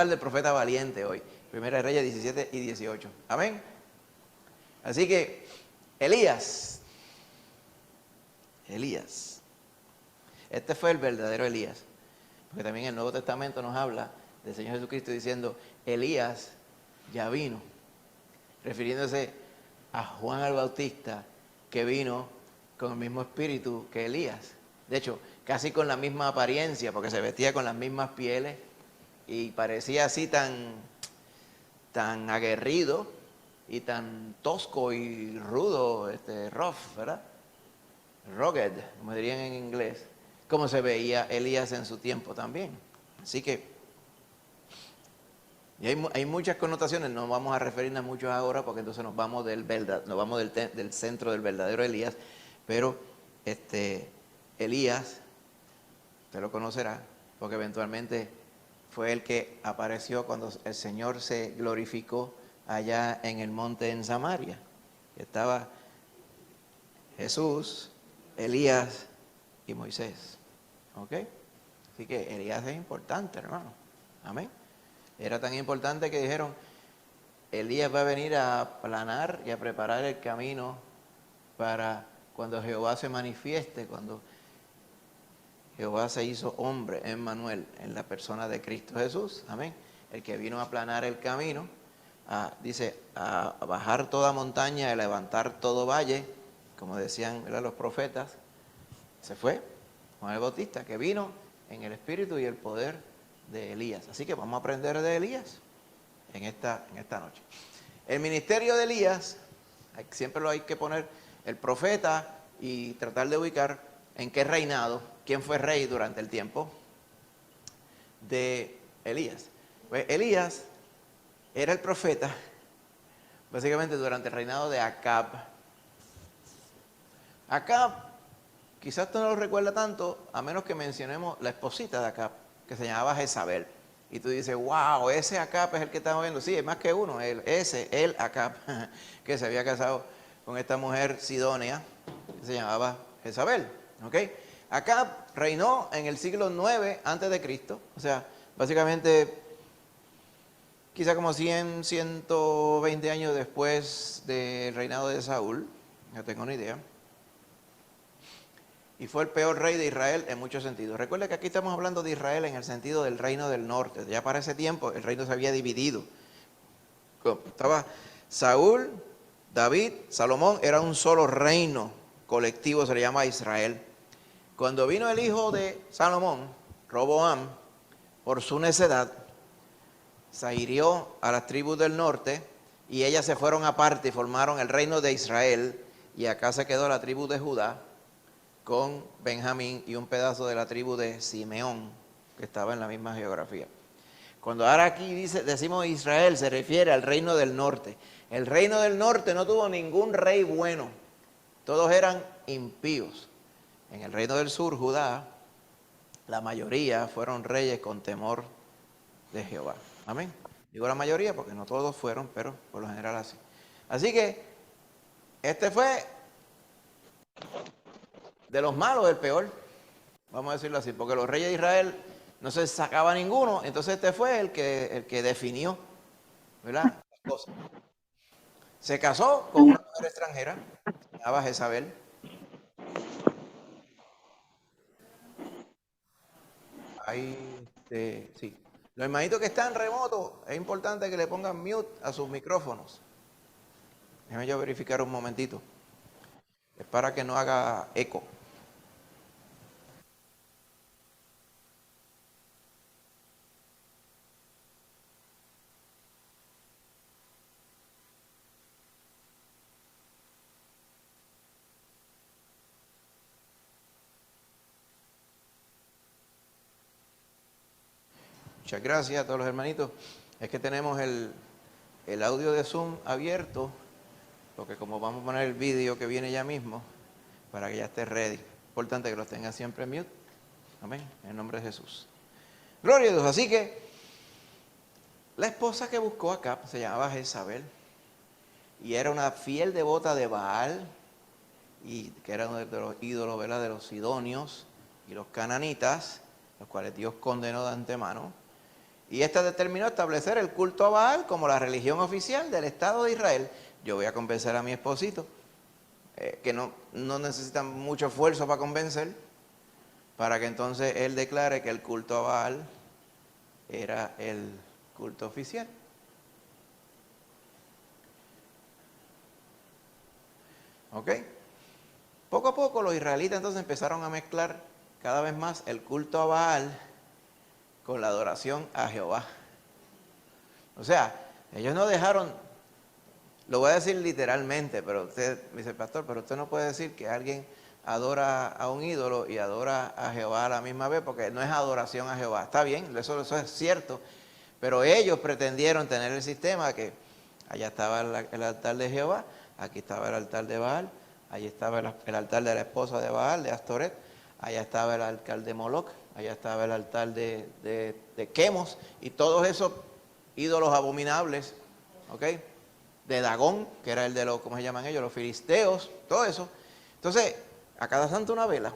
del profeta valiente hoy. Primera de Reyes 17 y 18. Amén. Así que Elías. Este fue el verdadero Elías. Porque también el Nuevo Testamento nos habla del Señor Jesucristo diciendo, Elías ya vino. Refiriéndose a Juan el Bautista, que vino con el mismo espíritu que Elías. De hecho, casi con la misma apariencia, porque se vestía con las mismas pieles y parecía así tan aguerrido y tan tosco y rudo, rough, ¿verdad? Rugged, como dirían en inglés, como se veía Elías en su tiempo también. Así que y hay muchas connotaciones, no vamos a referirnos a muchos ahora porque entonces nos vamos del centro del verdadero Elías, pero Elías, usted lo conocerá, porque eventualmente fue el que apareció cuando el Señor se glorificó allá en el monte en Samaria. Estaba Jesús, Elías y Moisés. ¿Ok? Así que Elías es importante, hermano. Amén. Era tan importante que dijeron, Elías va a venir a aplanar y a preparar el camino para cuando Jehová se manifieste, cuando Jehová se hizo hombre, Emmanuel, en la persona de Cristo Jesús. Amén. El que vino a aplanar el camino, a bajar toda montaña, a levantar todo valle, como decían, ¿verdad?, los profetas. Se fue Juan el Bautista, que vino en el espíritu y el poder de Elías. Así que vamos a aprender de Elías en esta noche. El ministerio de Elías, siempre lo hay que poner el profeta y tratar de ubicar en qué reinado, quién fue rey durante el tiempo de Elías. Pues Elías era el profeta básicamente durante el reinado de Acab. Acab, quizás usted no lo recuerda tanto, a menos que mencionemos la esposita de Acab, que se llamaba Jezabel. Y tú dices, wow, ese Acab es el que estamos viendo. Sí, es más que uno, el Acab, que se había casado con esta mujer sidónia, que se llamaba Jezabel. ¿Ok? Acab reinó en el siglo 9 antes de Cristo, o sea, básicamente quizá como 100, 120 años después del reinado de Saúl, no tengo ni idea. Y fue el peor rey de Israel en muchos sentidos. Recuerda que aquí estamos hablando de Israel en el sentido del reino del norte. Ya para ese tiempo el reino se había dividido. Estaba Saúl, David, Salomón, era un solo reino colectivo, se le llama Israel. Cuando vino el hijo de Salomón, Roboam, por su necedad, se hirió a las tribus del norte y ellas se fueron aparte y formaron el reino de Israel, y acá se quedó la tribu de Judá con Benjamín y un pedazo de la tribu de Simeón, que estaba en la misma geografía. Cuando ahora aquí decimos Israel, se refiere al reino del norte. El reino del norte no tuvo ningún rey bueno, todos eran impíos. En el reino del sur, Judá, la mayoría fueron reyes con temor de Jehová. Amén. Digo la mayoría porque no todos fueron, pero por lo general así. Así que este fue de los malos el peor, vamos a decirlo así, porque los reyes de Israel no se sacaba ninguno, entonces este fue el que definió, ¿verdad?, las cosas. Se casó con una mujer extranjera, se llamaba Jezabel. Ahí, sí. Los hermanitos que están remotos, es importante que le pongan mute a sus micrófonos. Déjame yo verificar un momentito. Es para que no haga eco. Muchas gracias a todos los hermanitos. Es que tenemos el audio de Zoom abierto, porque como vamos a poner el vídeo que viene ya mismo, para que ya esté ready. Importante que los tengan siempre en mute. Amén. En el nombre de Jesús. Gloria a Dios. Así que la esposa que buscó acá se llamaba Jezabel y era una fiel devota de Baal, y que era uno de los ídolos, ¿verdad?, de los sidonios y los cananitas, los cuales Dios condenó de antemano. Y esta determinó establecer el culto a Baal como la religión oficial del Estado de Israel. Yo voy a convencer a mi esposito, que no necesita mucho esfuerzo para convencer, para que entonces él declare que el culto a Baal era el culto oficial. ¿Ok? Poco a poco los israelitas entonces empezaron a mezclar cada vez más el culto a Baal con la adoración a Jehová. O sea, ellos no dejaron, lo voy a decir literalmente, pero usted me dice, pastor, pero usted no puede decir que alguien adora a un ídolo y adora a Jehová a la misma vez, porque no es adoración a Jehová. Está bien, eso es cierto, pero ellos pretendieron tener el sistema que allá estaba el altar de Jehová, aquí estaba el altar de Baal, allí estaba el altar de la esposa de Baal, de Astoret, allá estaba el altar de Moloch, allá estaba el altar de Quemos, y todos esos ídolos abominables, ¿ok? De Dagón, que era el de los, ¿cómo se llaman ellos? Los filisteos, todo eso. Entonces, a cada santo una vela.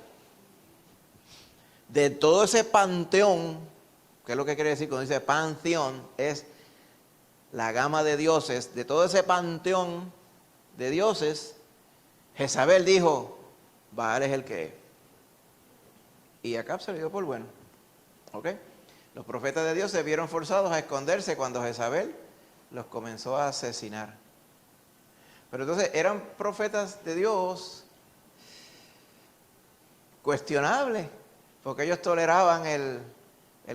De todo ese panteón, ¿qué es lo que quiere decir cuando dice panteón? Es la gama de dioses. De todo ese panteón de dioses, Jezabel dijo, Baal es el que es. Y Acab se le dio por bueno. ¿Ok? Los profetas de Dios se vieron forzados a esconderse cuando Jezabel los comenzó a asesinar. Pero entonces eran profetas de Dios cuestionables, porque ellos toleraban el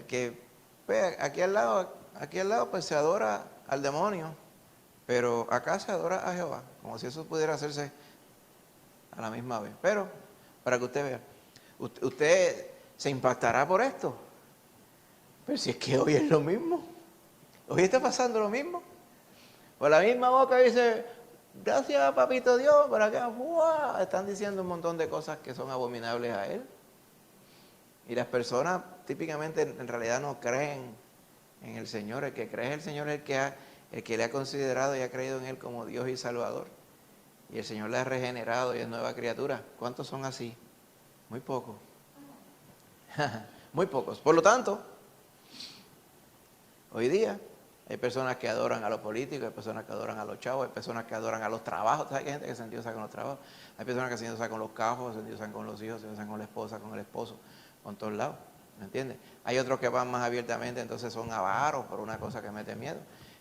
que, pues, aquí al lado pues se adora al demonio, pero acá se adora a Jehová, como si eso pudiera hacerse a la misma vez. Pero, para que usted vea, usted se impactará por esto, pero si es que hoy es lo mismo, hoy está pasando lo mismo. Por la misma boca dice, gracias papito Dios, por acá, ¡buah! Están diciendo un montón de cosas que son abominables a Él. Y las personas típicamente en realidad no creen en el Señor. El que cree en el Señor es el que le ha considerado y ha creído en Él como Dios y Salvador. Y el Señor le ha regenerado y es nueva criatura. ¿Cuántos son así? Muy pocos. Muy pocos. Por lo tanto, hoy día hay personas que adoran a los políticos, hay personas que adoran a los chavos, hay personas que adoran a los trabajos. ¿Sabes que hay gente que se endiosa con los trabajos? Hay personas que se endiosan con los carros, se endiosan con los hijos, se endiosan con la esposa, con el esposo, con todos lados. ¿Me entiendes? Hay otros que van más abiertamente, entonces son avaros por una cosa que mete miedo.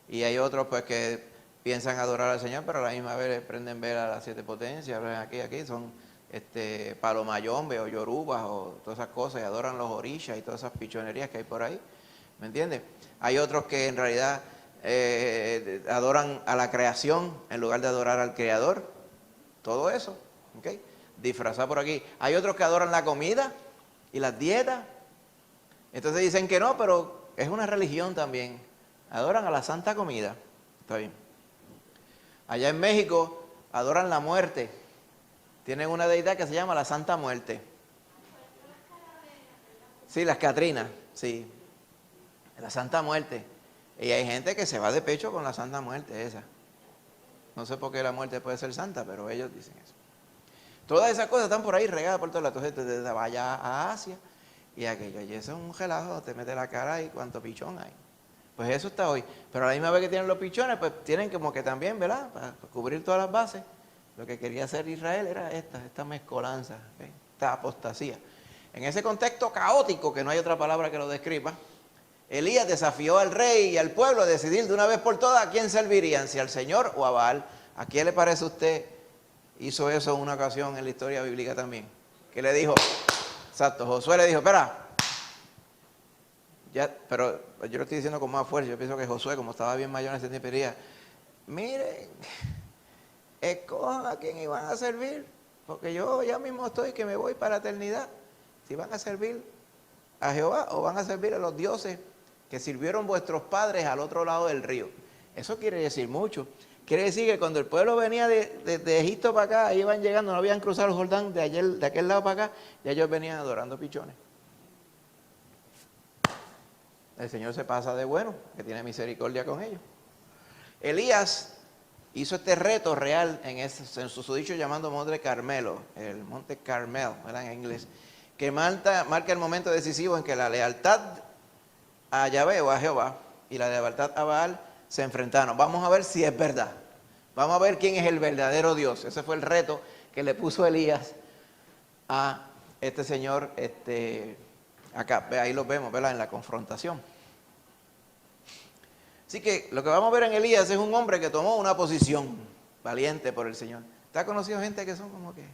Y hay otros pues que piensan adorar al Señor, pero a la misma vez prenden vela a las 7 potencias, aquí, son palomayombe o yorubas o todas esas cosas, y adoran los orishas y todas esas pichonerías que hay por ahí. ¿Me entiendes? Hay otros que en realidad adoran a la creación en lugar de adorar al Creador. Todo eso, ¿ok? Disfrazado por aquí. Hay otros que adoran la comida y las dietas. Entonces dicen que no, pero es una religión también. Adoran a la santa comida. Está bien. Allá en México adoran la muerte. Tienen una deidad que se llama la Santa Muerte. Sí, las Catrinas, sí. La Santa Muerte. Y hay gente que se va de pecho con la Santa Muerte esa. No sé por qué la muerte puede ser santa, pero ellos dicen eso. Todas esas cosas están por ahí regadas por todas las cosas. Desde vaya a Asia y aquello. Y eso es un relajo, te mete la cara y cuánto pichón hay. Pues eso está hoy. Pero a la misma vez que tienen los pichones, pues tienen como que también, ¿verdad? Para cubrir todas las bases. Lo que quería hacer Israel era esta mezcolanza, ¿okay? Esta apostasía. En ese contexto caótico, que no hay otra palabra que lo describa, Elías desafió al rey y al pueblo a decidir de una vez por todas a quién servirían, si al Señor o a Baal. ¿A quién le parece a usted hizo eso en una ocasión en la historia bíblica también? Que le dijo, exacto, Josué le dijo, espera, ya, pero yo lo estoy diciendo con más fuerza. Yo pienso que Josué, como estaba bien mayor en ese tiempo, diría, miren, escojan a quién iban a servir, porque yo ya mismo estoy que me voy para la eternidad. Si van a servir a Jehová o van a servir a los dioses que sirvieron vuestros padres al otro lado del río. Eso quiere decir mucho. Quiere decir que cuando el pueblo venía de Egipto para acá, iban llegando, no habían cruzado el Jordán de aquel lado para acá, y ellos venían adorando pichones. El Señor se pasa de bueno, que tiene misericordia con ellos. Elías hizo este reto real en su susodicho llamado Monte Carmelo, el Monte Carmel, ¿verdad? En inglés, que marca el momento decisivo en que la lealtad a Yahvé o a Jehová y la lealtad a Baal se enfrentaron. Vamos a ver si es verdad. Vamos a ver quién es el verdadero Dios. Ese fue el reto que le puso Elías a este señor, acá. Ahí lo vemos, ¿verdad? En la confrontación. Así que lo que vamos a ver en Elías es un hombre que tomó una posición valiente por el Señor. ¿Te ha conocido gente que son como que,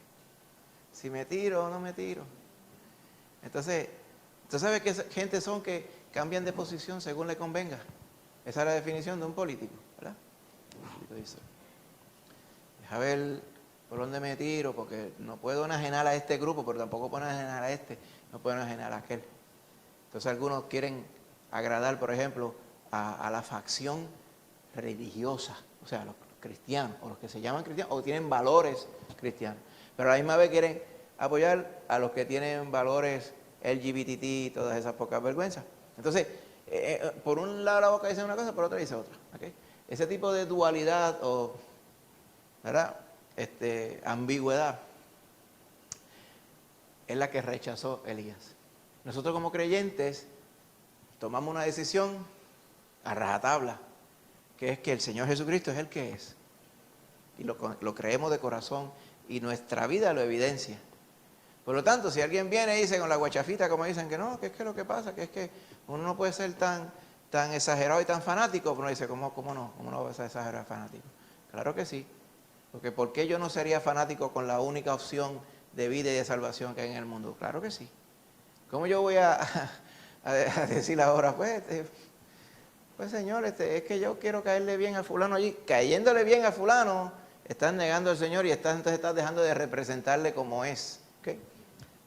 si me tiro o no me tiro? Entonces, ¿tú sabes qué gente son que cambian de posición según le convenga? Esa es la definición de un político, ¿verdad? Dice, deja ver por dónde me tiro, porque no puedo enajenar a este grupo, pero tampoco puedo enajenar a este, no puedo enajenar a aquel. Entonces algunos quieren agradar, por ejemplo, a la facción religiosa, o sea, a los cristianos, o los que se llaman cristianos, o tienen valores cristianos. Pero a la misma vez quieren apoyar a los que tienen valores LGBT y todas esas pocas vergüenzas. Entonces, por un lado la boca dice una cosa, por otra dice otra. ¿Okay? Ese tipo de dualidad o, ¿verdad? Ambigüedad es la que rechazó Elías. Nosotros como creyentes tomamos una decisión a rajatabla, que es que el Señor Jesucristo es el que es. Y lo creemos de corazón y nuestra vida lo evidencia. Por lo tanto, si alguien viene y dice con la guachafita, como dicen que no, que es que lo que pasa, que es que uno no puede ser tan exagerado y tan fanático, pero uno dice, ¿cómo no? ¿Cómo no va a ser exagerado y fanático? Claro que sí. Porque ¿por qué yo no sería fanático con la única opción de vida y de salvación que hay en el mundo? Claro que sí. ¿Cómo yo voy a decir ahora, pues señor, es que yo quiero caerle bien a fulano allí? Cayéndole bien a fulano, estás negando al Señor y entonces estás dejando de representarle como es. ¿Okay?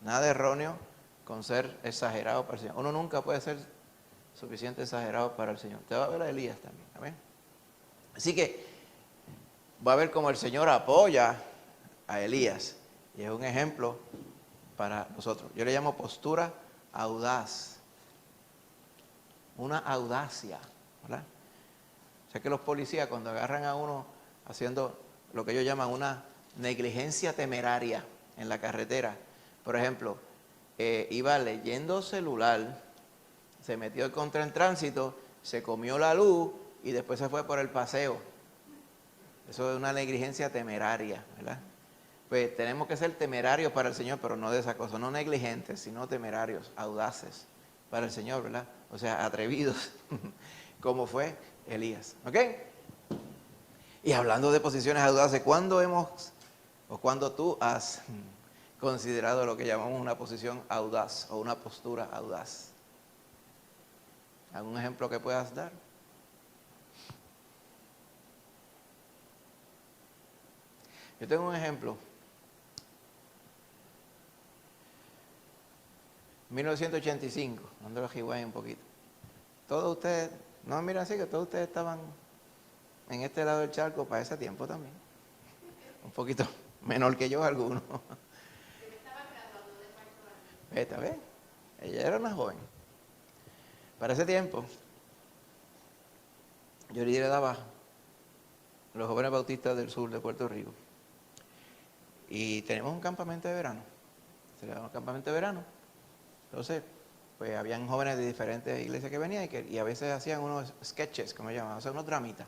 Nada erróneo con ser exagerado para el Señor. Uno nunca puede ser suficiente exagerado para el Señor. Te va a ver a Elías también. ¿Amén? Así que va a ver cómo el Señor apoya a Elías. Y es un ejemplo para nosotros. Yo le llamo postura audaz. Una audacia, ¿verdad? O sea que los policías cuando agarran a uno haciendo lo que ellos llaman una negligencia temeraria en la carretera, por ejemplo, iba leyendo celular, se metió contra el tránsito, se comió la luz y después se fue por el paseo. Eso es una negligencia temeraria, ¿verdad? Pues tenemos que ser temerarios para el Señor, pero no de esa cosa, no negligentes, sino temerarios, audaces para el Señor, ¿verdad? O sea, atrevidos, como fue Elías, ¿ok? Y hablando de posiciones audaces, ¿cuándo tú has considerado lo que llamamos una posición audaz o una postura audaz? ¿Algún ejemplo que puedas dar? Yo tengo un ejemplo. 1985, dándolo a un poquito. Todos ustedes, no miren así, que todos ustedes estaban en este lado del charco para ese tiempo también. Un poquito menor que yo algunos. ¿Esta vez? Ella era una joven. Para ese tiempo, yo lideraba a los jóvenes bautistas del sur de Puerto Rico. Y tenemos un campamento de verano. Se le llama un campamento de verano. Entonces, pues habían jóvenes de diferentes iglesias que venían y a veces hacían unos sketches, como se llaman, o sea, unos dramitas.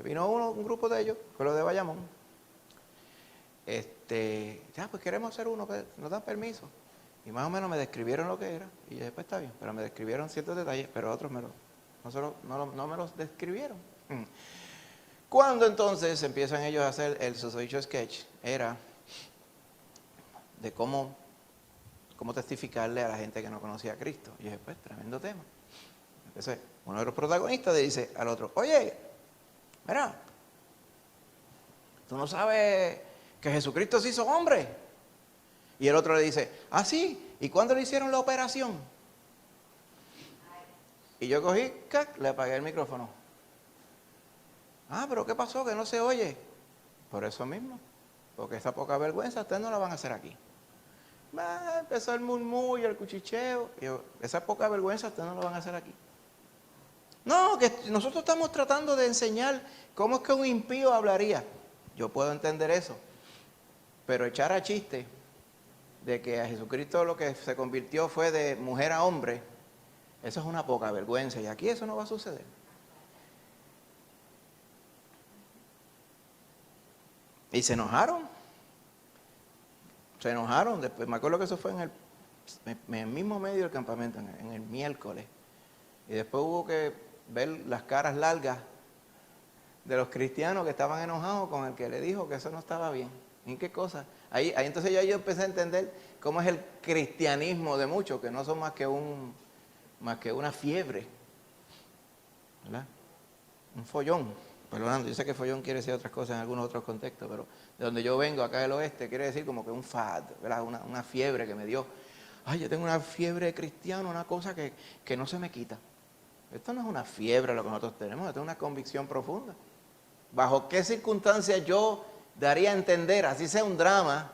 Vino un grupo de ellos, fue lo de Bayamón. Pues queremos hacer uno, pues, nos dan permiso. Y más o menos me describieron lo que era, y yo después está bien, pero me describieron ciertos detalles, pero otros no me los describieron. Cuando entonces empiezan ellos a hacer el susodicho sketch, era de cómo testificarle a la gente que no conocía a Cristo. Y después, tremendo tema. Entonces, uno de los protagonistas le dice al otro, oye, mira, ¿tú no sabes que Jesucristo se hizo hombre? Y el otro le dice, ah, sí, ¿y cuándo le hicieron la operación? Y yo cogí, le apagué el micrófono. Ah, pero ¿qué pasó? Que no se oye. Por eso mismo, porque esa poca vergüenza ustedes no la van a hacer aquí. Empezó el murmullo, el cuchicheo. Y yo, esa poca vergüenza ustedes no lo van a hacer aquí. No, que nosotros estamos tratando de enseñar cómo es que un impío hablaría. Yo puedo entender eso. Pero echar a chiste de que a Jesucristo lo que se convirtió fue de mujer a hombre, Eso es una poca vergüenza y aquí eso no va a suceder. Y se enojaron. Se enojaron. Después, me acuerdo que eso fue en el mismo medio del campamento, en el miércoles. Y después hubo que ver las caras largas de los cristianos que estaban enojados con el que le dijo que eso no estaba bien. ¿En qué cosa? Ahí entonces yo empecé a entender cómo es el cristianismo de muchos, que no son más que una fiebre, ¿verdad? Un follón. Perdonando, yo sé que follón quiere decir otras cosas en algunos otros contextos, pero de donde yo vengo, acá del oeste, quiere decir como que un fad, ¿verdad? Una fiebre que me dio. Ay, yo tengo una fiebre cristiana, una cosa que no se me quita. Esto no es una fiebre lo que nosotros tenemos, esto es una convicción profunda. ¿Bajo qué circunstancias yo daría a entender, así sea un drama,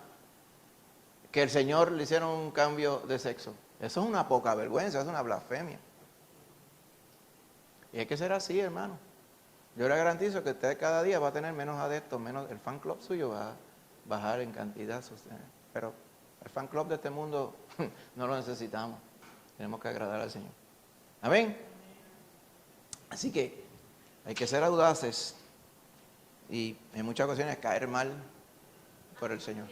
que el Señor le hicieron un cambio de sexo? Eso es una poca vergüenza, es una blasfemia. Y hay que ser así, hermano. Yo le garantizo que usted cada día va a tener menos adeptos, menos, el fan club suyo va a bajar en cantidad. Pero el fan club de este mundo no lo necesitamos. Tenemos que agradar al Señor. Amén. Así que hay que ser audaces y en muchas ocasiones caer mal por el Señor.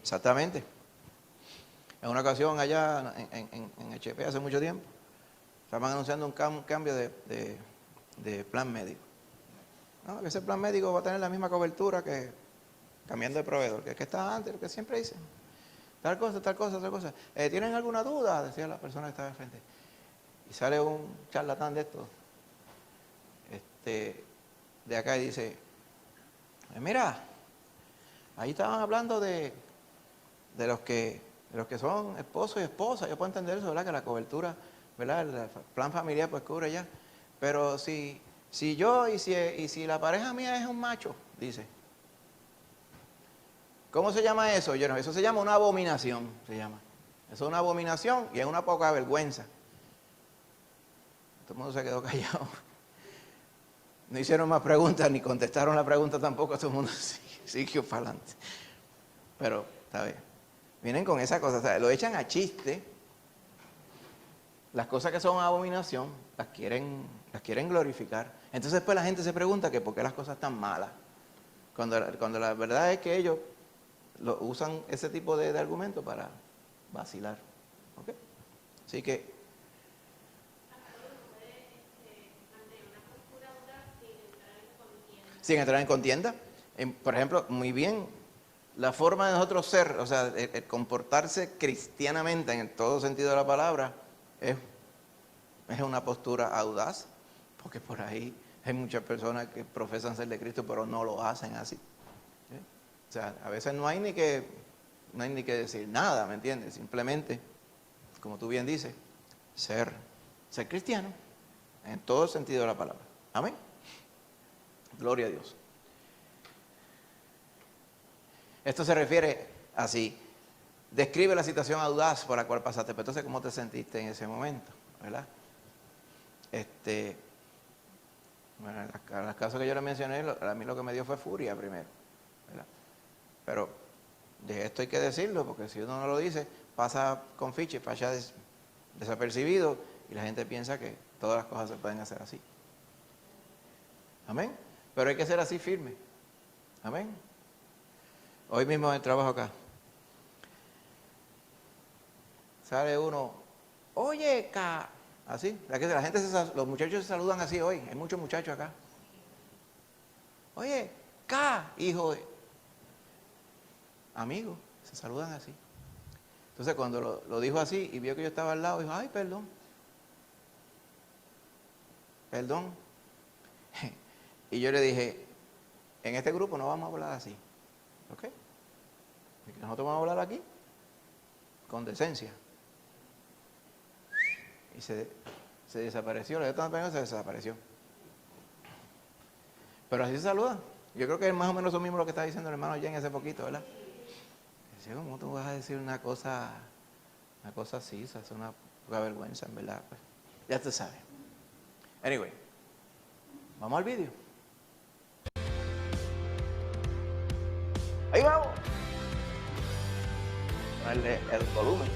Exactamente. En una ocasión allá en HP hace mucho tiempo, estaban anunciando un cambio de plan médico. No, que ese plan médico va a tener la misma cobertura que cambiando de proveedor, que está antes, lo que siempre dicen. Tal cosa, tal cosa, tal cosa. ¿Tienen alguna duda? Decía la persona que estaba enfrente. Y sale un charlatán de estos, de acá y dice, mira, ahí estaban hablando de los que son esposos y esposas. Yo puedo entender eso, ¿verdad? Que la cobertura, ¿verdad? El plan familiar pues cubre ya. Pero si yo y si la pareja mía es un macho, dice. ¿Cómo se llama eso? Eso se llama una abominación, se llama. Eso es una abominación y es una poca vergüenza. Todo el mundo se quedó callado. No hicieron más preguntas ni contestaron la pregunta tampoco. Todo el mundo siguió para adelante. Pero, está bien. Vienen con esa cosa, o sea, lo echan a chiste. Las cosas que son abominación las quieren glorificar. Entonces después la gente se pregunta que por qué las cosas están malas. Cuando la verdad es que ellos usan ese tipo de argumento para vacilar. ¿Okay? Así que sin entrar en contienda. Por ejemplo, muy bien, la forma de nosotros ser, o sea, el comportarse cristianamente en todo sentido de la palabra, es una postura audaz, porque por ahí hay muchas personas que profesan ser de Cristo, pero no lo hacen así. O sea, a veces no hay ni que decir nada, ¿me entiendes? Simplemente, como tú bien dices, ser cristiano, en todo sentido de la palabra. Amén. Gloria a Dios. Esto se refiere así. Describe la situación audaz por la cual pasaste. Pero entonces, ¿cómo te sentiste en ese momento? ¿Verdad? Bueno, en los casos que yo le mencioné, a mí lo que me dio fue furia primero. ¿Verdad? Pero de esto hay que decirlo, porque si uno no lo dice, pasa con ficha y pasa desapercibido y la gente piensa que todas las cosas se pueden hacer así. Amén. Pero hay que ser así firme. Amén. Hoy mismo en el trabajo acá, sale uno, oye, así, la gente los muchachos se saludan así hoy, hay muchos muchachos acá. Oye, hijo, amigo, se saludan así. Entonces cuando lo dijo así y vio que yo estaba al lado, dijo, ay, perdón. Y yo le dije, en este grupo no vamos a hablar así. ¿Ok? Nosotros vamos a hablar aquí con decencia. Y se desapareció, la de se desapareció. Pero así se saludan. Yo creo que es más o menos lo mismo lo que está diciendo el hermano Jen hace poquito, ¿verdad? Dice, ¿cómo tú vas a decir una cosa así? Eso es una poca vergüenza, en verdad. Pues, ya te sabes. Anyway, vamos al vídeo. Ahí vamos. Darle el volumen.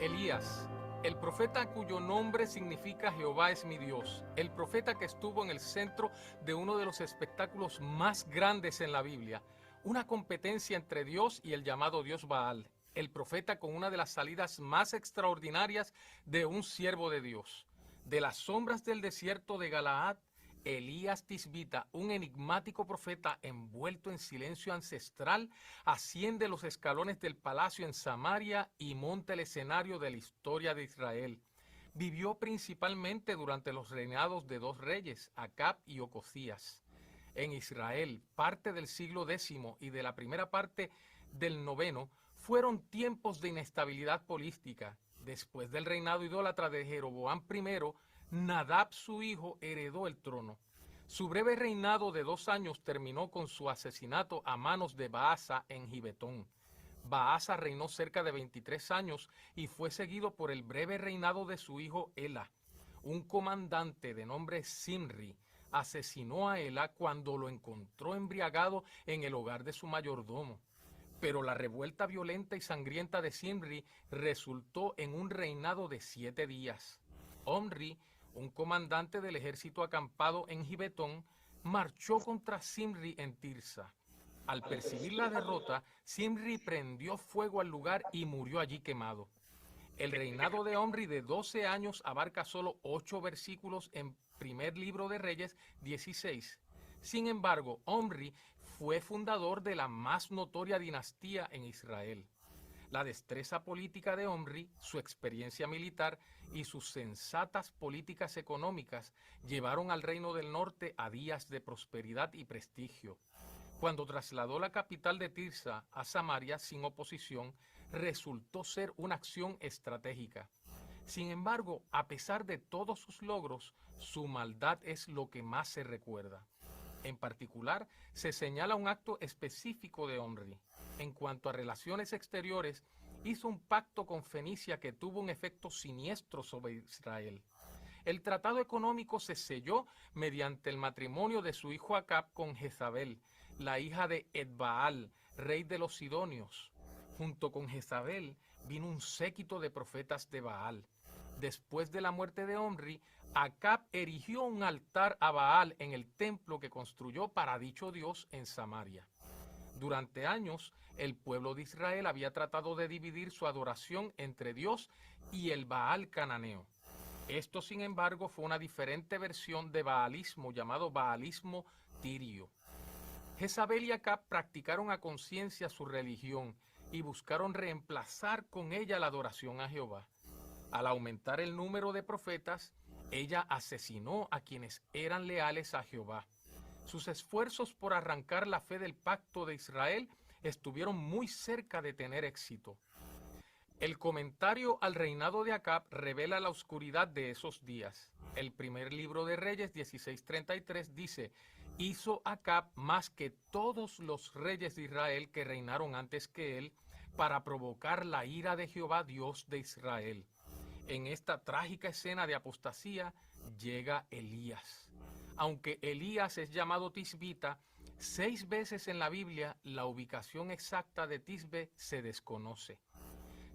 Elías, el profeta cuyo nombre significa Jehová es mi Dios, el profeta que estuvo en el centro de uno de los espectáculos más grandes en la Biblia, una competencia entre Dios y el llamado Dios Baal, el profeta con una de las salidas más extraordinarias de un siervo de Dios. De las sombras del desierto de Galaad, Elías Tisbita, un enigmático profeta envuelto en silencio ancestral, asciende los escalones del palacio en Samaria y monta el escenario de la historia de Israel. Vivió principalmente durante los reinados de dos reyes, Acab y Ocosías. En Israel, parte del siglo X y de la primera parte del IX fueron tiempos de inestabilidad política. Después del reinado idólatra de Jeroboam I, Nadab, su hijo, heredó el trono. Su breve reinado de 2 años terminó con su asesinato a manos de Baasa en Gibetón. Baasa reinó cerca de 23 años y fue seguido por el breve reinado de su hijo Ela. Un comandante de nombre Zimri asesinó a Ela cuando lo encontró embriagado en el hogar de su mayordomo. Pero la revuelta violenta y sangrienta de Zimri resultó en un reinado de 7 días. Omri, un comandante del ejército acampado en Gibetón, marchó contra Zimri en Tirsa. Al percibir la derrota, Zimri prendió fuego al lugar y murió allí quemado. El reinado de Omri de 12 años abarca solo 8 versículos en primer libro de Reyes 16. Sin embargo, Omri fue fundador de la más notoria dinastía en Israel. La destreza política de Omri, su experiencia militar y sus sensatas políticas económicas llevaron al reino del norte a días de prosperidad y prestigio. Cuando trasladó la capital de Tirsa a Samaria sin oposición, resultó ser una acción estratégica. Sin embargo, a pesar de todos sus logros, su maldad es lo que más se recuerda. En particular, se señala un acto específico de Omri. En cuanto a relaciones exteriores, hizo un pacto con Fenicia que tuvo un efecto siniestro sobre Israel. El tratado económico se selló mediante el matrimonio de su hijo Acab con Jezabel, la hija de Edbaal, rey de los Sidonios. Junto con Jezabel vino un séquito de profetas de Baal. Después de la muerte de Omri, Acab erigió un altar a Baal en el templo que construyó para dicho dios en Samaria. Durante años, el pueblo de Israel había tratado de dividir su adoración entre Dios y el Baal cananeo. Esto, sin embargo, fue una diferente versión de baalismo llamado baalismo tirio. Jezabel y Acab practicaron a conciencia su religión y buscaron reemplazar con ella la adoración a Jehová. Al aumentar el número de profetas, ella asesinó a quienes eran leales a Jehová. Sus esfuerzos por arrancar la fe del pacto de Israel estuvieron muy cerca de tener éxito. El comentario al reinado de Acab revela la oscuridad de esos días. El primer libro de Reyes 16:33 dice: hizo Acab más que todos los reyes de Israel que reinaron antes que él, para provocar la ira de Jehová, Dios de Israel. En esta trágica escena de apostasía llega Elías. Aunque Elías es llamado Tisbita, 6 veces en la Biblia la ubicación exacta de Tisbe se desconoce.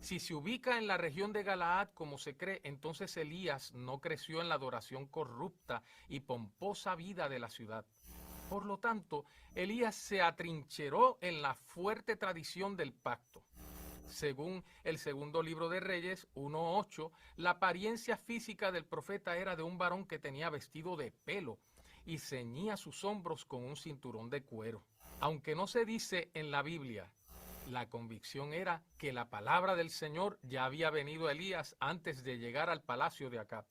Si se ubica en la región de Galaad como se cree, entonces Elías no creció en la adoración corrupta y pomposa vida de la ciudad. Por lo tanto, Elías se atrincheró en la fuerte tradición del pacto. Según el segundo libro de Reyes 1:8, la apariencia física del profeta era de un varón que tenía vestido de pelo y ceñía sus hombros con un cinturón de cuero. Aunque no se dice en la Biblia, la convicción era que la palabra del Señor ya había venido a Elías antes de llegar al palacio de Acab.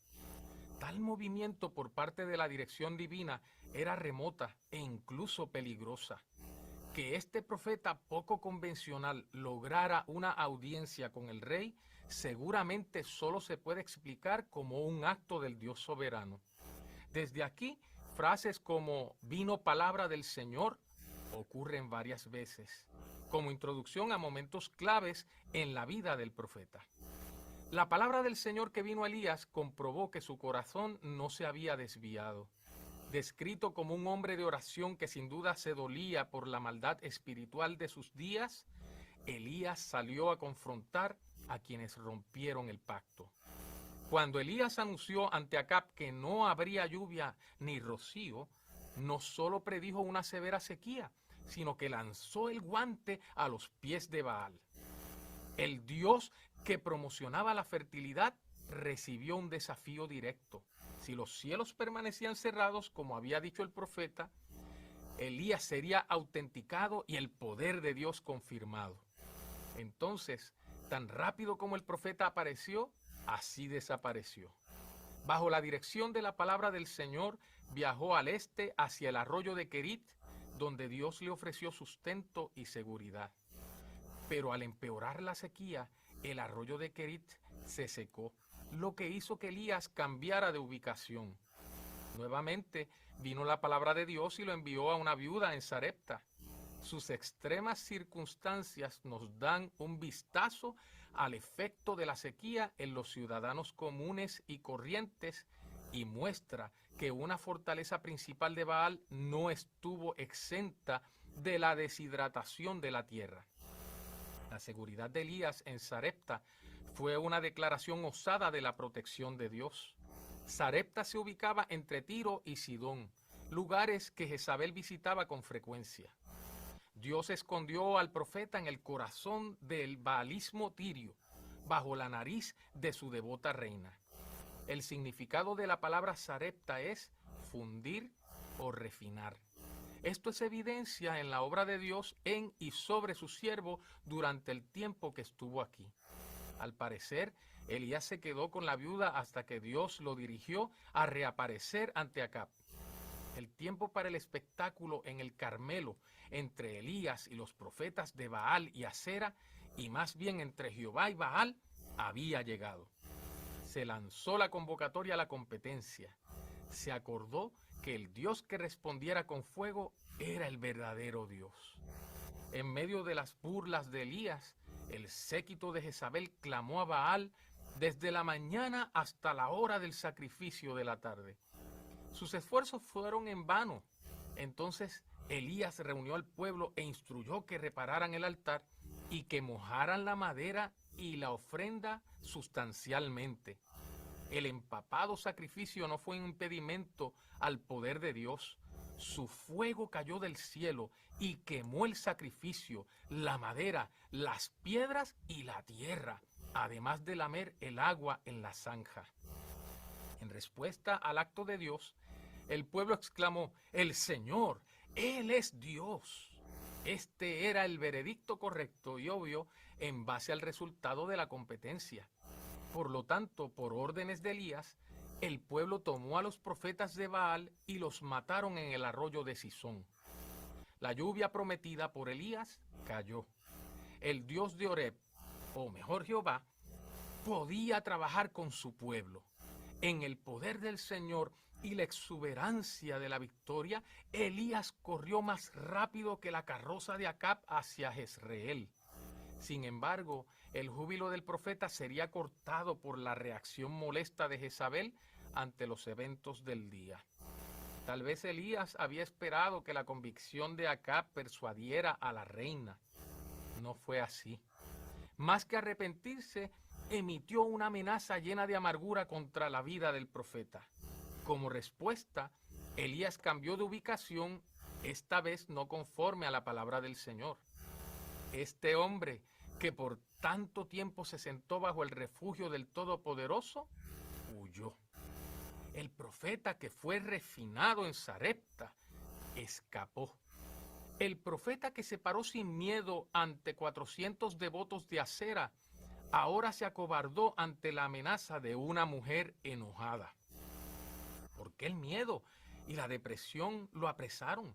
Tal movimiento por parte de la dirección divina era remota e incluso peligrosa. Que este profeta poco convencional lograra una audiencia con el rey seguramente solo se puede explicar como un acto del Dios soberano. Desde aquí, frases como "vino palabra del Señor" ocurren varias veces, como introducción a momentos claves en la vida del profeta. La palabra del Señor que vino a Elías comprobó que su corazón no se había desviado. Descrito como un hombre de oración que sin duda se dolía por la maldad espiritual de sus días, Elías salió a confrontar a quienes rompieron el pacto. Cuando Elías anunció ante Acab que no habría lluvia ni rocío, no solo predijo una severa sequía, sino que lanzó el guante a los pies de Baal. El Dios que promocionaba la fertilidad recibió un desafío directo. Si los cielos permanecían cerrados, como había dicho el profeta, Elías sería autenticado y el poder de Dios confirmado. Entonces, tan rápido como el profeta apareció, así desapareció. Bajo la dirección de la palabra del Señor, viajó al este hacia el arroyo de Querit, donde Dios le ofreció sustento y seguridad. Pero al empeorar la sequía, el arroyo de Querit se secó, lo que hizo que Elías cambiara de ubicación. Nuevamente vino la palabra de Dios y lo envió a una viuda en Sarepta. Sus extremas circunstancias nos dan un vistazo al efecto de la sequía en los ciudadanos comunes y corrientes y muestra que una fortaleza principal de Baal no estuvo exenta de la deshidratación de la tierra. La seguridad de Elías en Sarepta fue una declaración osada de la protección de Dios. Sarepta se ubicaba entre Tiro y Sidón, lugares que Jezabel visitaba con frecuencia. Dios escondió al profeta en el corazón del baalismo tirio, bajo la nariz de su devota reina. El significado de la palabra Sarepta es fundir o refinar. Esto es evidencia en la obra de Dios en y sobre su siervo durante el tiempo que estuvo aquí. Al parecer, Elías se quedó con la viuda hasta que Dios lo dirigió a reaparecer ante Acab. El tiempo para el espectáculo en el Carmelo entre Elías y los profetas de Baal y Asera, y más bien entre Jehová y Baal, había llegado. Se lanzó la convocatoria a la competencia. Se acordó que el Dios que respondiera con fuego era el verdadero Dios. En medio de las burlas de Elías, el séquito de Jezabel clamó a Baal desde la mañana hasta la hora del sacrificio de la tarde. Sus esfuerzos fueron en vano. Entonces Elías reunió al pueblo e instruyó que repararan el altar y que mojaran la madera y la ofrenda sustancialmente. El empapado sacrificio no fue un impedimento al poder de Dios. Su fuego cayó del cielo y quemó el sacrificio, la madera, las piedras y la tierra, además de lamer el agua en la zanja. En respuesta al acto de Dios, el pueblo exclamó: "El Señor, Él es Dios". Este era el veredicto correcto y obvio en base al resultado de la competencia. Por lo tanto, por órdenes de Elías, el pueblo tomó a los profetas de Baal y los mataron en el arroyo de Sisón. La lluvia prometida por Elías cayó. El Dios de Oreb, o mejor Jehová, podía trabajar con su pueblo. En el poder del Señor y la exuberancia de la victoria, Elías corrió más rápido que la carroza de Acab hacia Jezreel. Sin embargo, el júbilo del profeta sería cortado por la reacción molesta de Jezabel ante los eventos del día. Tal vez Elías había esperado que la convicción de Acab persuadiera a la reina. No fue así. Más que arrepentirse, emitió una amenaza llena de amargura contra la vida del profeta. Como respuesta, Elías cambió de ubicación, esta vez no conforme a la palabra del Señor. Este hombre, que por tanto tiempo se sentó bajo el refugio del Todopoderoso, huyó. El profeta que fue refinado en Sarepta escapó. El profeta que se paró sin miedo ante 400 devotos de Asera, ahora se acobardó ante la amenaza de una mujer enojada. ¿Por qué el miedo y la depresión lo apresaron?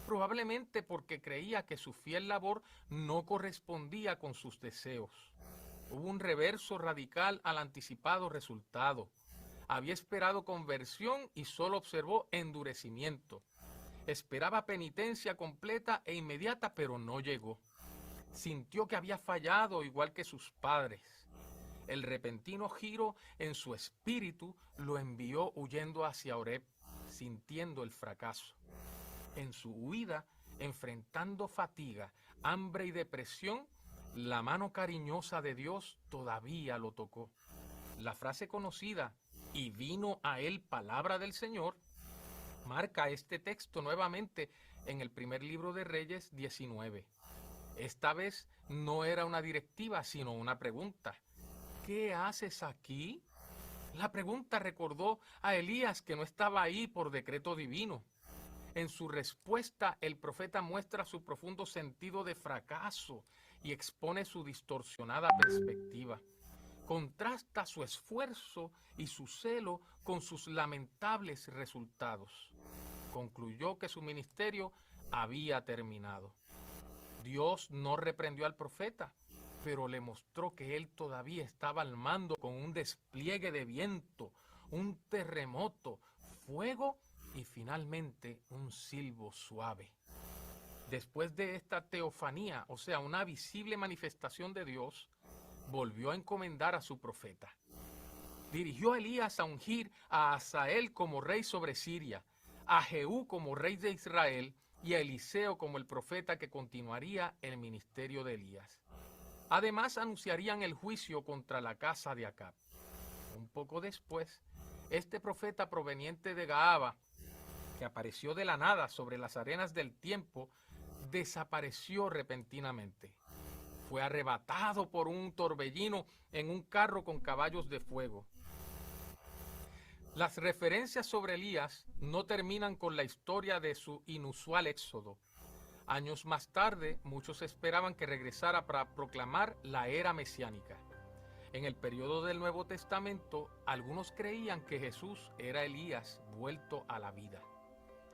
Probablemente porque creía que su fiel labor no correspondía con sus deseos. Hubo un reverso radical al anticipado resultado. Había esperado conversión y solo observó endurecimiento. Esperaba penitencia completa e inmediata, pero no llegó. Sintió que había fallado igual que sus padres. El repentino giro en su espíritu lo envió huyendo hacia Oreb, sintiendo el fracaso. En su huida, enfrentando fatiga, hambre y depresión, la mano cariñosa de Dios todavía lo tocó. La frase conocida, "y vino a él palabra del Señor", marca este texto nuevamente en el primer libro de Reyes 19. Esta vez no era una directiva, sino una pregunta. ¿Qué haces aquí? La pregunta recordó a Elías, que no estaba ahí por decreto divino. En su respuesta, el profeta muestra su profundo sentido de fracaso y expone su distorsionada perspectiva. Contrasta su esfuerzo y su celo con sus lamentables resultados. Concluyó que su ministerio había terminado. Dios no reprendió al profeta, pero le mostró que él todavía estaba al mando, con un despliegue de viento, un terremoto, fuego y finalmente un silbo suave. Después de esta teofanía, o sea, una visible manifestación de Dios, volvió a encomendar a su profeta. Dirigió a Elías a ungir a Hazael como rey sobre Siria, a Jehú como rey de Israel y a Eliseo como el profeta que continuaría el ministerio de Elías. Además, anunciarían el juicio contra la casa de Acab. Un poco después, este profeta proveniente de Gaaba, que apareció de la nada sobre las arenas del tiempo, desapareció repentinamente. Fue arrebatado por un torbellino en un carro con caballos de fuego. Las referencias sobre Elías no terminan con la historia de su inusual éxodo. Años más tarde, muchos esperaban que regresara para proclamar la era mesiánica. En el periodo del Nuevo Testamento, algunos creían que Jesús era Elías vuelto a la vida.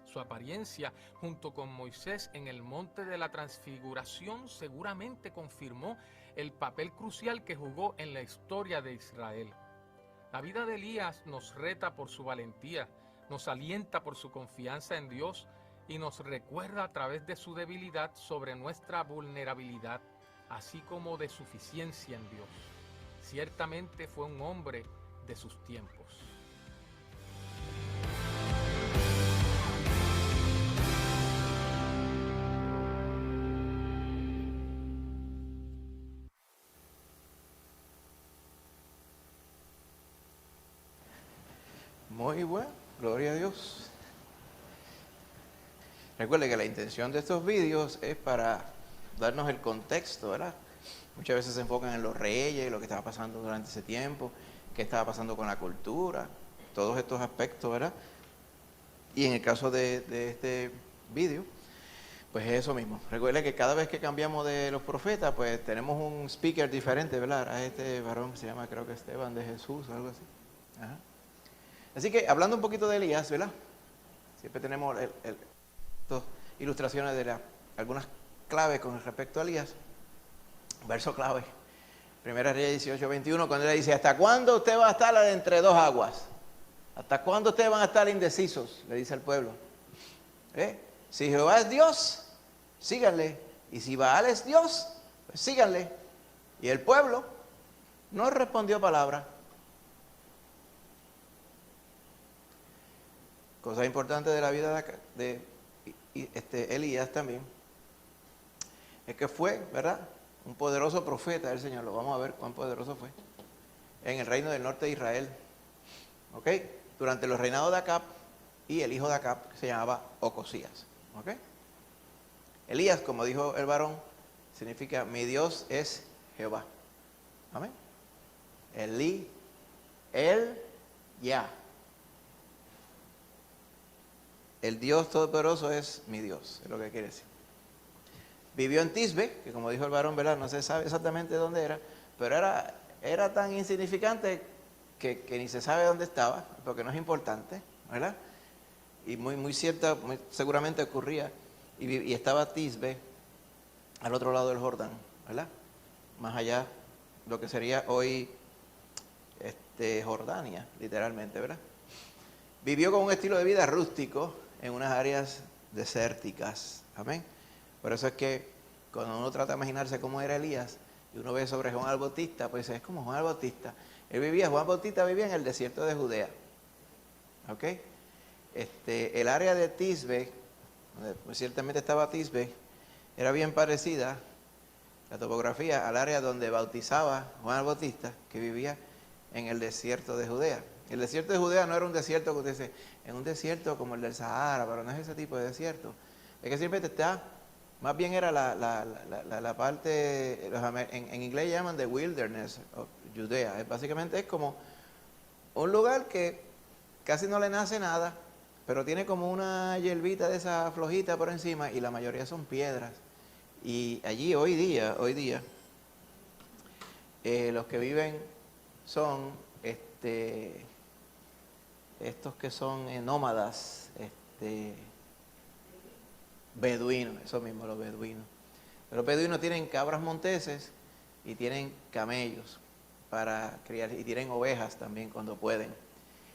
Su apariencia junto con Moisés en el monte de la transfiguración seguramente confirmó el papel crucial que jugó en la historia de Israel. La vida de Elías nos reta por su valentía, nos alienta por su confianza en Dios y nos recuerda a través de su debilidad sobre nuestra vulnerabilidad, así como de suficiencia en Dios. Ciertamente fue un hombre de sus tiempos. Muy bueno, gloria a Dios. Recuerde que la intención de estos vídeos es para darnos el contexto, ¿verdad? Muchas veces se enfocan en los reyes, lo que estaba pasando durante ese tiempo, qué estaba pasando con la cultura, todos estos aspectos, ¿verdad? Y en el caso de este vídeo, pues es eso mismo. Recuerde que cada vez que cambiamos de los profetas, pues tenemos un speaker diferente, ¿verdad? A este varón que se llama, creo que Esteban de Jesús o algo así. Ajá. Así que hablando un poquito de Elías, ¿verdad? Siempre tenemos estas ilustraciones de algunas claves con respecto a Elías. Verso clave. Primera Reyes 18:21, cuando él dice: ¿hasta cuándo usted va a estar entre dos aguas? ¿Hasta cuándo ustedes van a estar indecisos? Le dice al pueblo. Si Jehová es Dios, síganle. Y si Baal es Dios, pues síganle. Y el pueblo no respondió palabra. Cosa importante de la vida de Elías también es que fue, ¿verdad?, un poderoso profeta del Señor. Lo vamos a ver cuán poderoso fue en el reino del norte de Israel. ¿Ok? Durante los reinados de Acab y el hijo de Acab, que se llamaba Ocosías. ¿Ok? Elías, como dijo el varón, significa mi Dios es Jehová. Amén. Elí, el ya. El Dios Todopoderoso es mi Dios, es lo que quiere decir. Vivió en Tisbe, que como dijo el varón, ¿verdad?, no se sabe exactamente dónde era, pero era tan insignificante que ni se sabe dónde estaba, porque no es importante, ¿verdad? Y muy seguramente ocurría, y estaba Tisbe al otro lado del Jordán, ¿verdad? Más allá, lo que sería hoy Jordania, literalmente, ¿verdad? Vivió con un estilo de vida rústico en unas áreas desérticas, amén. Por eso es que cuando uno trata de imaginarse cómo era Elías, y uno ve sobre Juan el Bautista, pues es como Juan el Bautista. Juan Bautista vivía en el desierto de Judea. ¿Ok? El área de Tisbe, donde ciertamente estaba Tisbe, era bien parecida la topografía, al área donde bautizaba Juan el Bautista, que vivía en el desierto de Judea. El desierto de Judea no era un desierto que usted dice, en un desierto como el del Sahara, pero no es ese tipo de desierto. Es que siempre está, más bien era la parte, en inglés llaman the wilderness of Judea. Básicamente es como un lugar que casi no le nace nada, pero tiene como una hierbita de esa flojita por encima y la mayoría son piedras. Y allí hoy día, los que viven son estos que son nómadas, beduinos, eso mismo, los beduinos. Los beduinos tienen cabras monteses y tienen camellos para criar, y tienen ovejas también cuando pueden.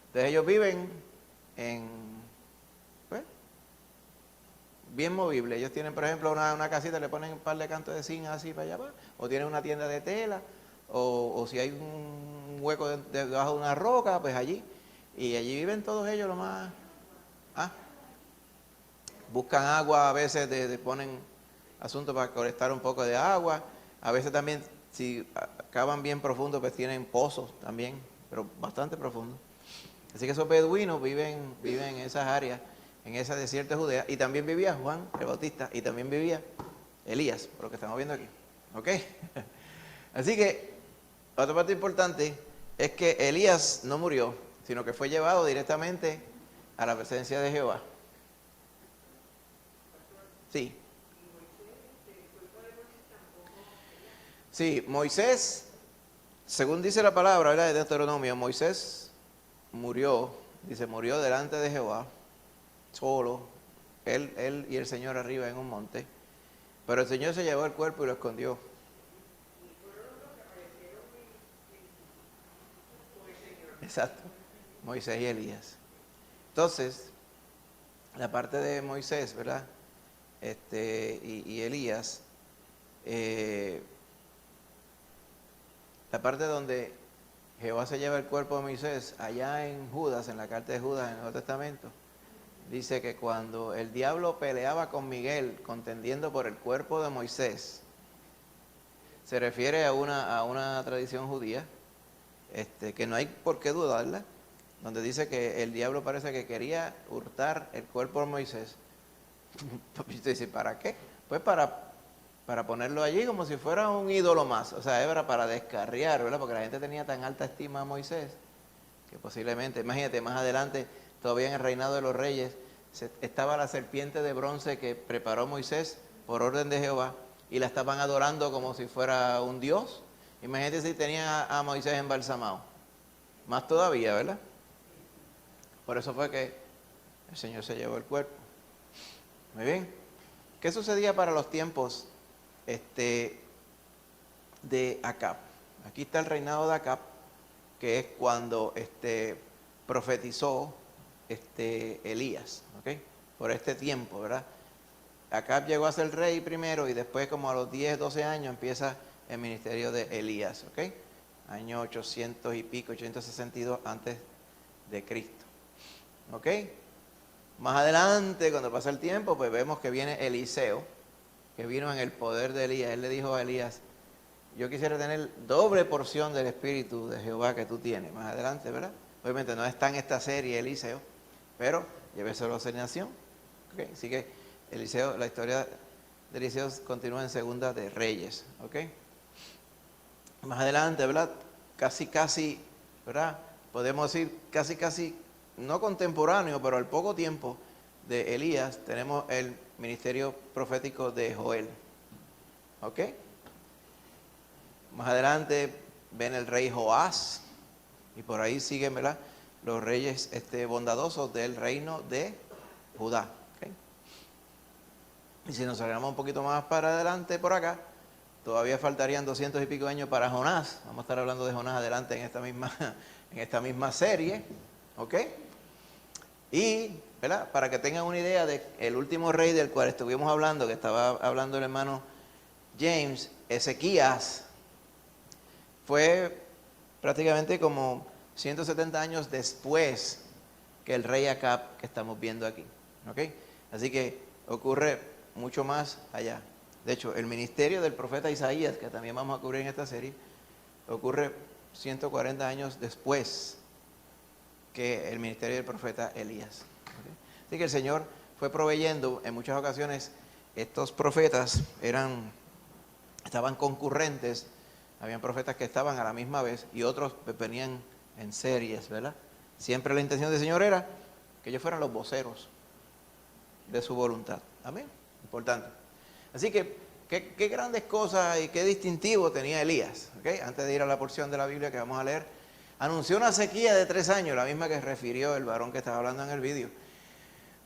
Entonces ellos viven pues, bien movible. Ellos tienen, por ejemplo, una casita, le ponen un par de cantos de zinc así para allá, o tienen una tienda de tela, o si hay un hueco debajo de una roca, pues allí. Y allí viven todos ellos lo más... Buscan agua, a veces ponen asuntos para colectar un poco de agua. A veces también, si acaban bien profundo, pues tienen pozos también, pero bastante profundos. Así que esos beduinos viven en esas áreas, en ese desierto de Judea. Y también vivía Juan el Bautista, y también vivía Elías, por lo que estamos viendo aquí. ¿Ok? Así que, otra parte importante es que Elías no murió, sino que fue llevado directamente a la presencia de Jehová. Sí. Sí, Moisés, según dice la palabra, ¿verdad?, de Deuteronomio, Moisés murió delante de Jehová, solo, él y el Señor arriba en un monte, pero el Señor se llevó el cuerpo y lo escondió. Exacto, Moisés y Elías. Entonces, la parte de Moisés, ¿verdad?, y Elías, la parte donde Jehová se lleva el cuerpo de Moisés, allá en Judas, en la carta de Judas, en el Nuevo Testamento, dice que cuando el diablo peleaba con Miguel, contendiendo por el cuerpo de Moisés, se refiere a una tradición judía, que no hay por qué dudarla, donde dice que el diablo parece que quería hurtar el cuerpo de Moisés. Y usted dice, ¿para qué? Pues para ponerlo allí como si fuera un ídolo más. O sea, era para descarriar, ¿verdad? Porque la gente tenía tan alta estima a Moisés que posiblemente, imagínate, más adelante, todavía en el reinado de los reyes, estaba la serpiente de bronce que preparó Moisés por orden de Jehová y la estaban adorando como si fuera un dios. Imagínate si tenían a Moisés embalsamado. Más todavía, ¿verdad? Por eso fue que el Señor se llevó el cuerpo. Muy bien. ¿Qué sucedía para los tiempos de Acab? Aquí está el reinado de Acab, que es cuando profetizó Elías, ¿ok? Por este tiempo, ¿verdad? Acab llegó a ser rey primero y después, como a los 10, 12 años, empieza el ministerio de Elías, ¿ok? Año 800 y pico, 862 antes de Cristo, ¿ok? Más adelante, cuando pasa el tiempo, pues vemos que viene Eliseo, que vino en el poder de Elías. Él le dijo a Elías, yo quisiera tener doble porción del Espíritu de Jehová que tú tienes. Más adelante, ¿verdad? Obviamente no está en esta serie Eliseo, pero lléveselo a la nación. ¿Okay? Así que Eliseo, la historia de Eliseo continúa en Segunda de Reyes. ¿Ok? Más adelante, ¿verdad? Casi, ¿verdad? Podemos decir casi, no contemporáneo, pero al poco tiempo de Elías, tenemos el ministerio profético de Joel. ¿Ok? Más adelante ven el rey Joás, y por ahí siguen, ¿verdad?, los reyes bondadosos del reino de Judá. ¿Okay? Y si nos salgamos un poquito más para adelante por acá, todavía faltarían 200 y pico años para Jonás. Vamos a estar hablando de Jonás adelante en esta misma serie. ¿Ok? Y, ¿verdad?, para que tengan una idea del último rey del cual estuvimos hablando, que estaba hablando el hermano James, Ezequías, fue prácticamente como 170 años después que el rey Acab que estamos viendo aquí. ¿Ok? Así que ocurre mucho más allá. De hecho, el ministerio del profeta Isaías, que también vamos a cubrir en esta serie, ocurre 140 años después que el ministerio del profeta Elías. ¿Okay? Así que el Señor fue proveyendo, en muchas ocasiones estos profetas estaban concurrentes, habían profetas que estaban a la misma vez y otros venían en series, ¿verdad? Siempre la intención del Señor era que ellos fueran los voceros de su voluntad. Amén. Importante. Así que, qué grandes cosas y qué distintivo tenía Elías. ¿Okay? Antes de ir a la porción de la Biblia que vamos a leer, anunció una sequía de 3 años, la misma que refirió el varón que estaba hablando en el vídeo.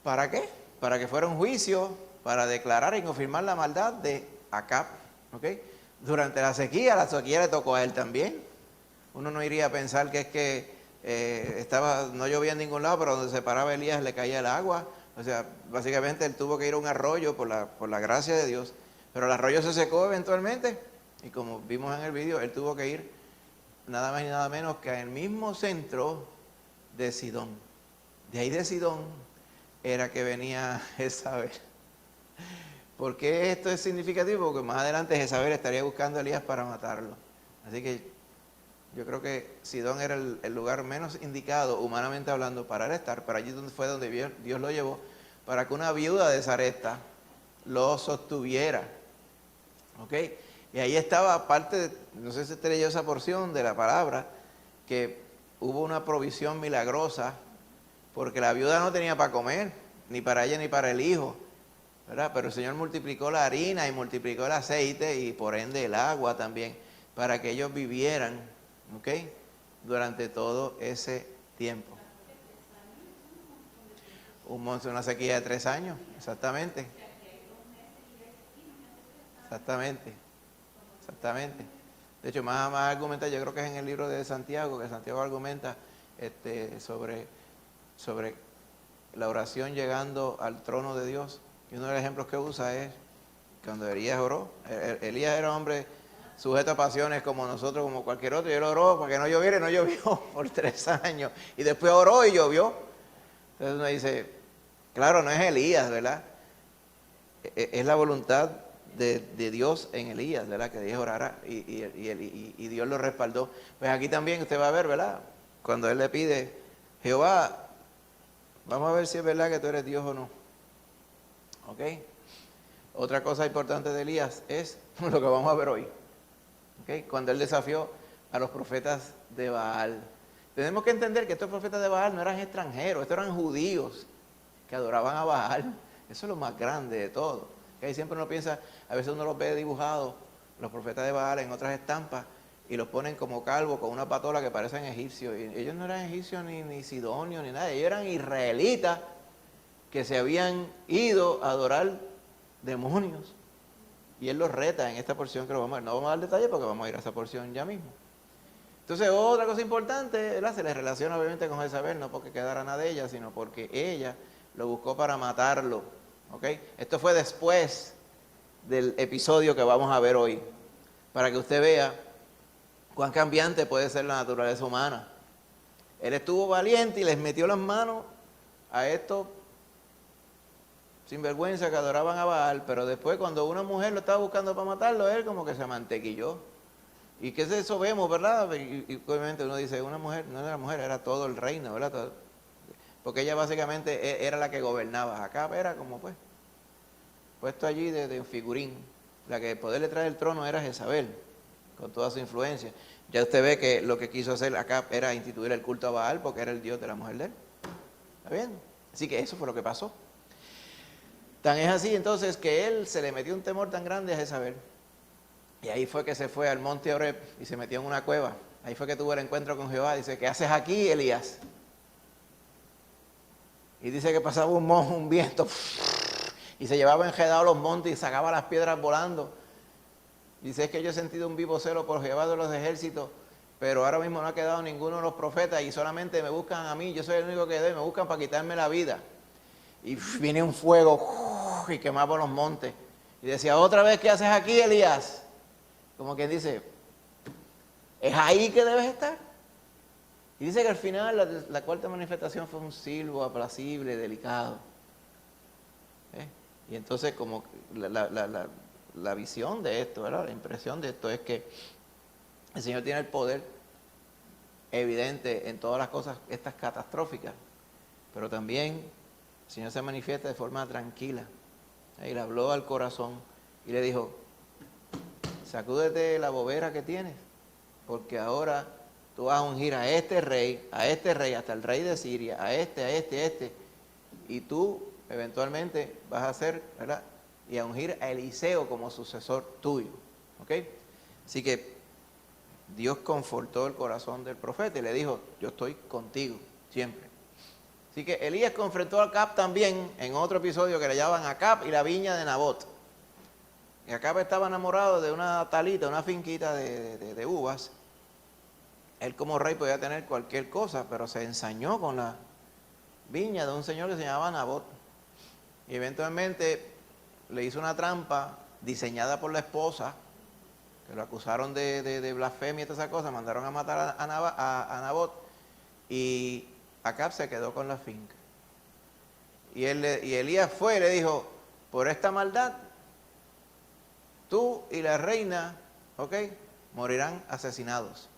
¿Para qué? Para que fuera un juicio, para declarar y confirmar la maldad de Acab. ¿Okay? Durante la sequía le tocó a él también. Uno no iría a pensar que es que no llovía en ningún lado, pero donde se paraba Elías le caía el agua. O sea, básicamente él tuvo que ir a un arroyo por la gracia de Dios, pero el arroyo se secó eventualmente y como vimos en el vídeo, él tuvo que ir nada más y nada menos que al mismo centro de Sidón. De ahí de Sidón era que venía Jezabel. ¿Por qué esto es significativo? Porque más adelante Jezabel estaría buscando a Elías para matarlo. Así que yo creo que Sidón era el lugar menos indicado, humanamente hablando, para él estar, pero allí fue donde Dios lo llevó, para que una viuda de Sarepta lo sostuviera. ¿Ok? Y ahí estaba parte, no sé si usted leyó esa porción de la palabra, que hubo una provisión milagrosa, porque la viuda no tenía para comer, ni para ella ni para el hijo, ¿verdad? Pero el Señor multiplicó la harina y multiplicó el aceite y por ende el agua también, para que ellos vivieran, ¿ok? Durante todo ese tiempo. Una sequía de 3 años, exactamente. Exactamente. De hecho, más argumenta, yo creo que es en el libro de Santiago, que Santiago argumenta sobre la oración llegando al trono de Dios. Y uno de los ejemplos que usa es cuando Elías oró. Elías era un hombre sujeto a pasiones como nosotros, como cualquier otro, y él oró para que no lloviera y no llovió por 3 años. Y después oró y llovió. Entonces uno dice, claro, no es Elías, ¿verdad? Es la voluntad de Dios en Elías, ¿verdad? Que Dios orara y Dios lo respaldó. Pues aquí también usted va a ver, ¿verdad? Cuando él le pide, Jehová, vamos a ver si es verdad que tú eres Dios o no. ¿Ok? Otra cosa importante de Elías es lo que vamos a ver hoy. ¿Ok? Cuando él desafió a los profetas de Baal. Tenemos que entender que estos profetas de Baal no eran extranjeros, estos eran judíos que adoraban a Baal. Eso es lo más grande de todo. ¿Okay? Siempre uno piensa, a veces uno los ve dibujados, los profetas de Baal en otras estampas, y los ponen como calvos con una patola que parecen egipcios. Y ellos no eran egipcios ni sidonios ni nada, ellos eran israelitas que se habían ido a adorar demonios. Y él los reta en esta porción que lo vamos a ver. No vamos a dar detalles porque vamos a ir a esa porción ya mismo. Entonces, otra cosa importante, ¿verdad? Se le relaciona obviamente con Jezabel, no porque quedara nada de ella, sino porque ella lo buscó para matarlo. ¿Ok? Esto fue después del episodio que vamos a ver hoy, para que usted vea cuán cambiante puede ser la naturaleza humana. Él estuvo valiente y les metió las manos a estos sinvergüenza que adoraban a Baal, pero después cuando una mujer lo estaba buscando para matarlo, él como que se mantequilló. ¿Y qué es eso vemos, verdad? Y obviamente uno dice, una mujer, no era mujer, era todo el reino, ¿verdad? Todo, porque ella básicamente era la que gobernaba. Acá era como pues, puesto allí de figurín. La que poderle traer el trono era Jezabel, con toda su influencia. Ya usted ve que lo que quiso hacer acá era instituir el culto a Baal, porque era el dios de la mujer de él. ¿Está bien? Así que eso fue lo que pasó. Tan es así entonces que él se le metió un temor tan grande a Jezabel. Y ahí fue que se fue al monte Oreb y se metió en una cueva. Ahí fue que tuvo el encuentro con Jehová. Dice, ¿qué haces aquí, Elías? Y dice que pasaba un viento y se llevaba enredado los montes y sacaba las piedras volando. Dice, es que yo he sentido un vivo celo por Jehová de los ejércitos, pero ahora mismo no ha quedado ninguno de los profetas y solamente me buscan a mí. Yo soy el único que doy, me buscan para quitarme la vida. Y viene un fuego y quemaba los montes. Y decía, ¿otra vez qué haces aquí, Elías? Como quien dice, ¿es ahí que debes estar? Y dice que al final la cuarta manifestación fue un silbo apacible, delicado. Y entonces como la visión de esto, ¿verdad? La impresión de esto es que el Señor tiene el poder evidente en todas las cosas estas catastróficas, pero también el Señor se manifiesta de forma tranquila. Y le habló al corazón y le dijo, sacúdete la bobera que tienes, porque ahora tú vas a ungir a este rey, hasta el rey de Siria, a este, y tú eventualmente vas a hacer, ¿verdad? Y a ungir a Eliseo como sucesor tuyo, ¿ok? Así que Dios confortó el corazón del profeta y le dijo, yo estoy contigo siempre. Así que Elías confrontó a Acab también en otro episodio que le llaman Acab y la viña de Nabot. Y Acab estaba enamorado de una talita, una finquita de uvas. Él como rey podía tener cualquier cosa, pero se ensañó con la viña de un señor que se llamaba Nabot. Y eventualmente le hizo una trampa diseñada por la esposa, que lo acusaron de blasfemia y todas esas cosas, mandaron a matar a Nabot, y Acab se quedó con la finca. Y Elías fue y le dijo, por esta maldad, tú y la reina, ¿ok?, morirán asesinados.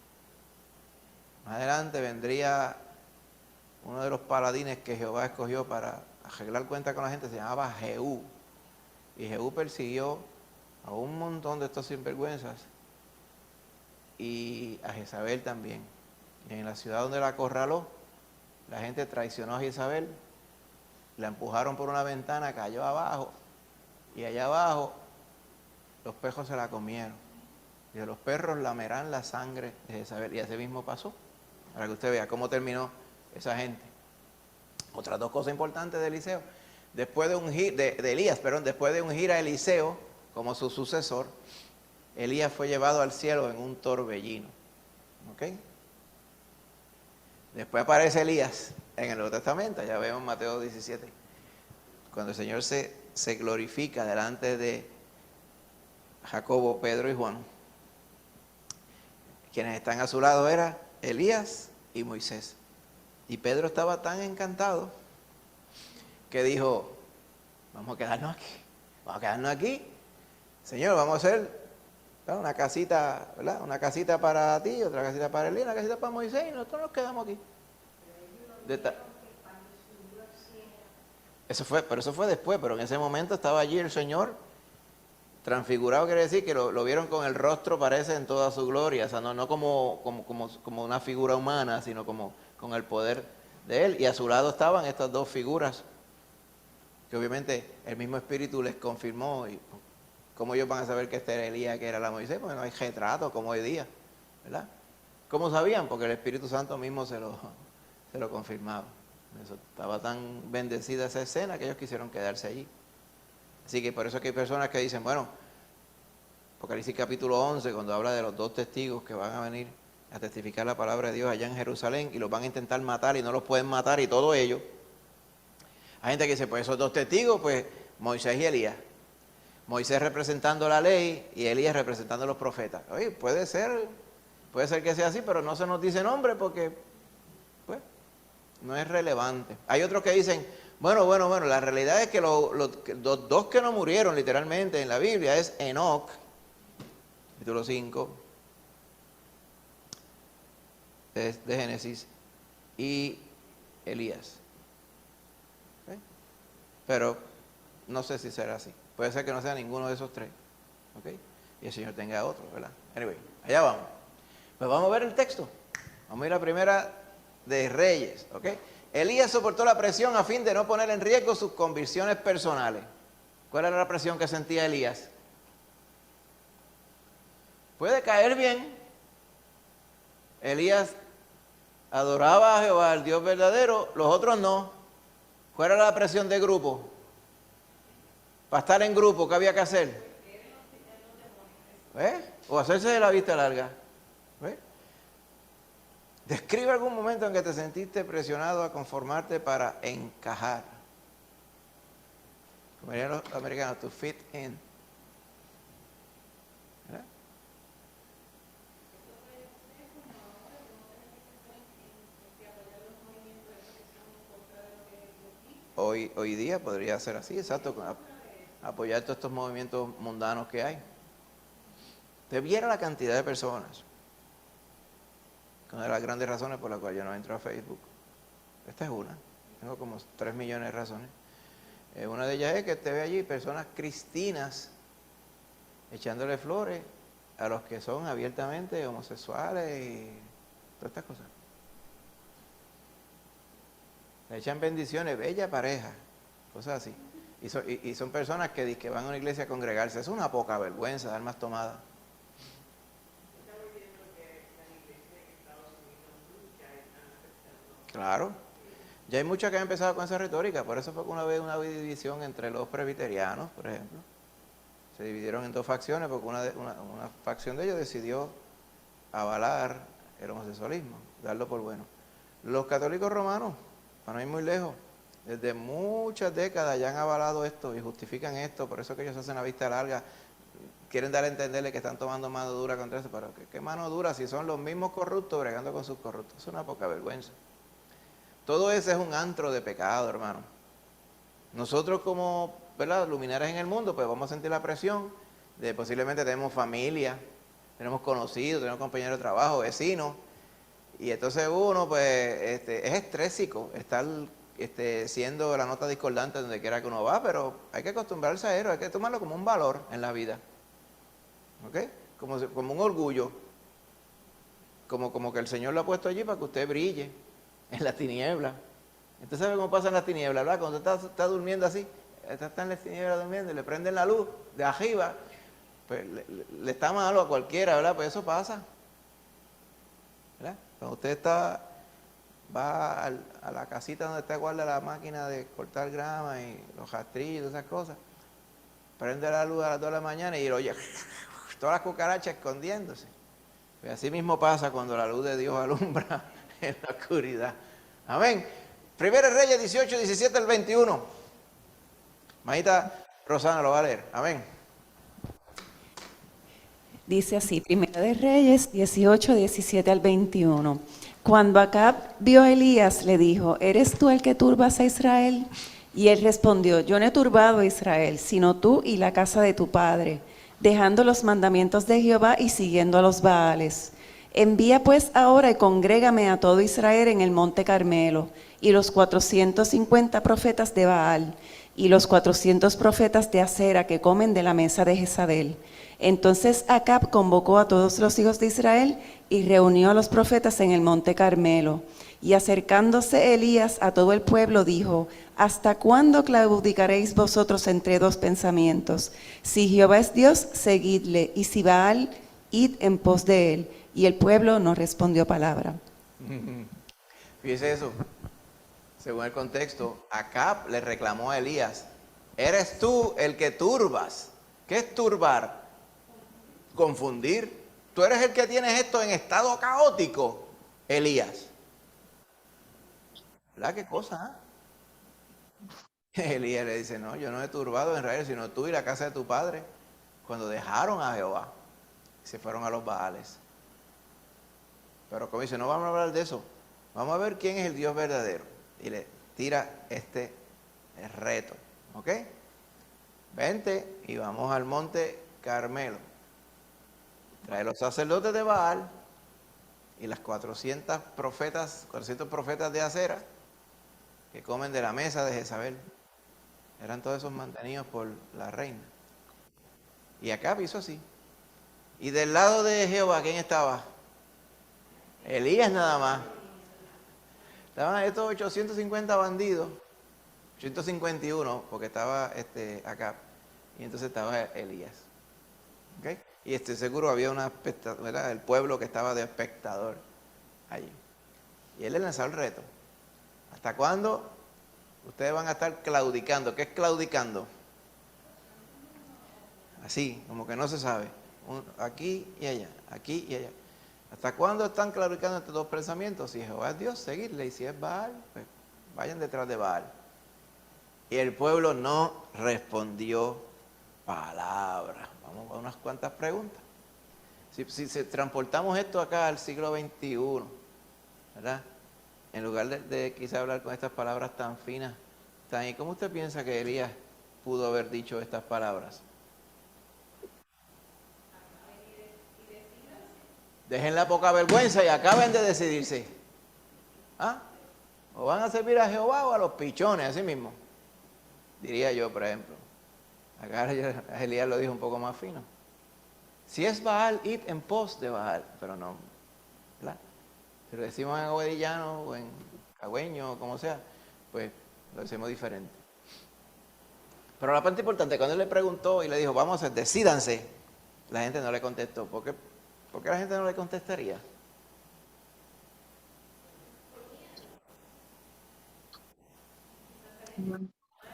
Más adelante vendría uno de los paladines que Jehová escogió para arreglar cuenta con la gente, se llamaba Jehú. Y Jehú persiguió a un montón de estos sinvergüenzas y a Jezabel también. Y en la ciudad donde la acorraló, la gente traicionó a Jezabel, la empujaron por una ventana, cayó abajo, y allá abajo los perros se la comieron. Y los perros lamerán la sangre de Jezabel. Y así mismo pasó, para que usted vea cómo terminó esa gente. Otras dos cosas importantes de Eliseo. Después de Elías, después de ungir a Eliseo como su sucesor, Elías fue llevado al cielo en un torbellino. ¿Ok? Después aparece Elías en el Nuevo Testamento, ya vemos Mateo 17, cuando el Señor se glorifica delante de Jacobo, Pedro y Juan. Quienes están a su lado eran Elías y Moisés. Y Pedro estaba tan encantado que dijo, vamos a quedarnos aquí. Señor, vamos a hacer una casita, ¿verdad? Una casita para ti, otra casita para Elías, una casita para Moisés, y nosotros nos quedamos aquí. Eso fue después, pero en ese momento estaba allí el Señor transfigurado, quiere decir que lo vieron con el rostro, parece, en toda su gloria, o sea, no como una figura humana, sino como con el poder de Él. Y a su lado estaban estas dos figuras, que obviamente el mismo Espíritu les confirmó. Y ¿cómo ellos van a saber que este era Elías, que era la Moisés? Porque no hay retrato como hoy día, ¿verdad? ¿Cómo sabían? Porque el Espíritu Santo mismo se lo confirmaba. Eso, estaba tan bendecida esa escena que ellos quisieron quedarse allí. Así que por eso que hay personas que dicen, bueno, Apocalipsis capítulo 11, cuando habla de los dos testigos que van a venir a testificar la palabra de Dios allá en Jerusalén, y los van a intentar matar y no los pueden matar, y todo ello. Hay gente que dice, pues esos dos testigos, pues Moisés y Elías. Moisés representando la ley y Elías representando a los profetas. Oye, puede ser que sea así, pero no se nos dice nombre porque, pues, no es relevante. Hay otros que dicen, bueno, la realidad es que los dos que no murieron literalmente en la Biblia es Enoc, capítulo 5, de Génesis, y Elías. ¿Okay? Pero no sé si será así. Puede ser que no sea ninguno de esos tres. ¿Okay? Y el Señor tenga otro, ¿verdad? Anyway, allá vamos. Pues vamos a ver el texto. Vamos a ir a la primera de Reyes. ¿Ok? Elías soportó la presión a fin de no poner en riesgo sus convicciones personales. ¿Cuál era la presión que sentía Elías? Puede caer bien. Elías adoraba a Jehová, el Dios verdadero, los otros no. ¿Cuál era la presión de grupo? Para estar en grupo, ¿qué había que hacer? O hacerse de la vista larga. Describe algún momento en que te sentiste presionado a conformarte para encajar. Como dirían los americanos, to fit in. ¿Verdad? Hoy día podría ser así, exacto. apoyar todos estos movimientos mundanos que hay. Usted viera la cantidad de personas. Una de las grandes razones por las cuales yo no entro a Facebook. Esta es una. Tengo como 3 millones de razones. Una de ellas es que usted ve allí personas cristinas echándole flores a los que son abiertamente homosexuales y todas estas cosas. Le echan bendiciones, bella pareja, cosas así. Y son personas que van a una iglesia a congregarse. Es una poca vergüenza, almas tomadas. Claro. Ya hay muchas que han empezado con esa retórica. Por eso fue que una vez una división entre los presbiterianos, por ejemplo. Se dividieron en 2 facciones porque una facción de ellos decidió avalar el homosexualismo, darlo por bueno. Los católicos romanos, para no ir muy lejos, desde muchas décadas ya han avalado esto y justifican esto, por eso que ellos hacen la vista larga, quieren dar a entenderle que están tomando mano dura contra eso, pero ¿qué mano dura si son los mismos corruptos bregando con sus corruptos? Es una poca vergüenza. Todo eso es un antro de pecado, hermano. Nosotros como, ¿verdad?, luminarias en el mundo, pues vamos a sentir la presión de posiblemente tenemos familia, tenemos conocidos, tenemos compañeros de trabajo, vecinos, y entonces uno pues es estrésico estar siendo la nota discordante donde quiera que uno va, pero hay que acostumbrarse a eso, hay que tomarlo como un valor en la vida, ¿ok? Como un orgullo, como que el Señor lo ha puesto allí para que usted brille en la tiniebla. Entonces, ¿sabe cómo pasa en las tinieblas, verdad? Cuando usted está durmiendo así, está en las tinieblas durmiendo y le prenden la luz de arriba, pues le está malo a cualquiera, ¿verdad? Pues eso pasa, ¿verdad? Cuando usted va a la casita donde usted guarda la máquina de cortar grama y los rastrillos y esas cosas, prende la luz a las 2 de la mañana y oye, todas las cucarachas escondiéndose. Pues así mismo pasa cuando la luz de Dios alumbra en la oscuridad. Amén. Primera Reyes 18, 17 al 21. Maíta Rosana lo va a leer. Amén. Dice así, Primera de Reyes 18, 17 al 21. Cuando Acab vio a Elías, le dijo, ¿eres tú el que turbas a Israel? Y él respondió, yo no he turbado a Israel, sino tú y la casa de tu padre, dejando los mandamientos de Jehová y siguiendo a los Baales. Envía pues ahora y congrégame a todo Israel en el monte Carmelo, y los 450 profetas de Baal, y los 400 profetas de Acera que comen de la mesa de Jezabel. Entonces Acab convocó a todos los hijos de Israel y reunió a los profetas en el monte Carmelo. Y acercándose Elías a todo el pueblo dijo, ¿hasta cuándo claudicaréis vosotros entre 2 pensamientos? Si Jehová es Dios, seguidle, y si Baal, id en pos de él. Y el pueblo no respondió palabra. Fíjese eso. Según el contexto, Acab le reclamó a Elías, eres tú el que turbas. ¿Qué es turbar? Confundir. Tú eres el que tienes esto en estado caótico, Elías. ¿Verdad? ¿Qué cosa? Elías le dice, no, yo no he turbado a Israel, sino tú y la casa de tu padre, cuando dejaron a Jehová y se fueron a los Baales. Pero como dice, no vamos a hablar de eso, vamos a ver quién es el Dios verdadero. Y le tira este reto, ¿ok? Vente y vamos al monte Carmelo. Trae los sacerdotes de Baal y las 400 profetas de Acera que comen de la mesa de Jezabel. Eran todos esos mantenidos por la reina. Y Acab hizo así. Y del lado de Jehová, ¿quién estaba? Elías nada más. Estaban estos 850 bandidos, 851, porque estaba Acab, y entonces estaba Elías. ¿Okay? Y estoy seguro había ¿verdad?, el pueblo que estaba de espectador allí. Y él le lanzó el reto. ¿Hasta cuándo ustedes van a estar claudicando? ¿Qué es claudicando? Así, como que no se sabe. Aquí y allá, aquí y allá. ¿Hasta cuándo están claudicando estos 2 pensamientos? Si Jehová es Dios, seguirle. Y si es Baal, pues vayan detrás de Baal. Y el pueblo no respondió palabra. Vamos a unas cuantas preguntas. Si transportamos esto acá al siglo XXI, ¿verdad? En lugar de quizá hablar con estas palabras tan finas, ¿cómo usted piensa que Elías pudo haber dicho estas palabras? Dejen la poca vergüenza y acaben de decidirse. ¿Ah? O van a servir a Jehová o a los pichones, así mismo. Diría yo, por ejemplo. Acá Elías lo dijo un poco más fino. Si es Baal, id en pos de Baal. Pero no, ¿verdad? Si lo decimos en aguadillano o en cagüeño o como sea, pues lo decimos diferente. Pero la parte importante, cuando él le preguntó y le dijo, vamos a hacer, decídanse, la gente no le contestó. ¿Por qué la gente no le contestaría?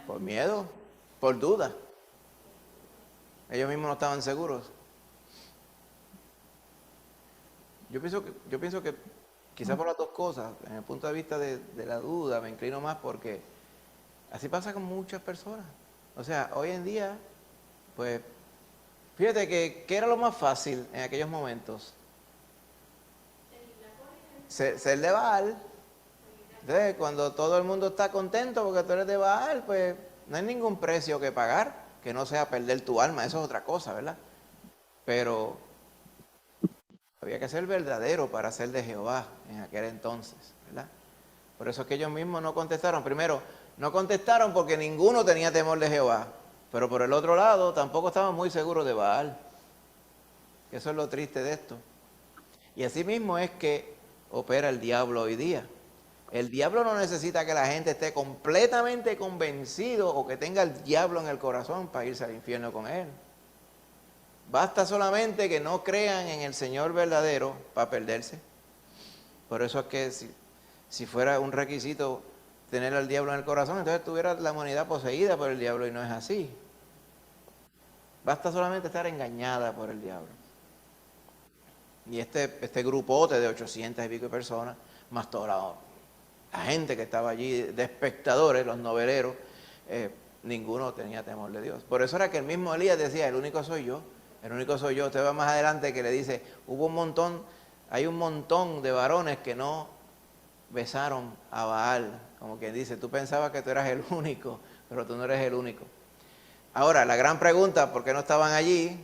Por miedo, por duda. Ellos mismos no estaban seguros. Yo pienso que quizás por las dos cosas, en el punto de vista de la duda, me inclino más porque así pasa con muchas personas. O sea, hoy en día, pues, fíjate que ¿qué era lo más fácil en aquellos momentos? Ser de Baal. Entonces, cuando todo el mundo está contento porque tú eres de Baal, pues no hay ningún precio que pagar que no sea perder tu alma. Eso es otra cosa, ¿verdad? Pero había que ser verdadero para ser de Jehová en aquel entonces, ¿verdad? Por eso es que ellos mismos no contestaron. Primero, no contestaron porque ninguno tenía temor de Jehová. Pero por el otro lado, tampoco estaban muy seguros de Baal. Eso es lo triste de esto. Y así mismo es que opera el diablo hoy día. El diablo no necesita que la gente esté completamente convencido o que tenga el diablo en el corazón para irse al infierno con él. Basta solamente que no crean en el Señor verdadero para perderse. Por eso es que si fuera un requisito tener al diablo en el corazón, entonces tuviera la humanidad poseída por el diablo y no es así. Basta solamente estar engañada por el diablo. Y este grupote de 800 y pico de personas, más toda la gente que estaba allí, de espectadores, los noveleros, ninguno tenía temor de Dios. Por eso era que el mismo Elías decía, el único soy yo. Usted va más adelante que le dice, hay un montón de varones que no besaron a Baal. Como quien dice, tú pensabas que tú eras el único, pero tú no eres el único. Ahora, la gran pregunta, ¿por qué no estaban allí?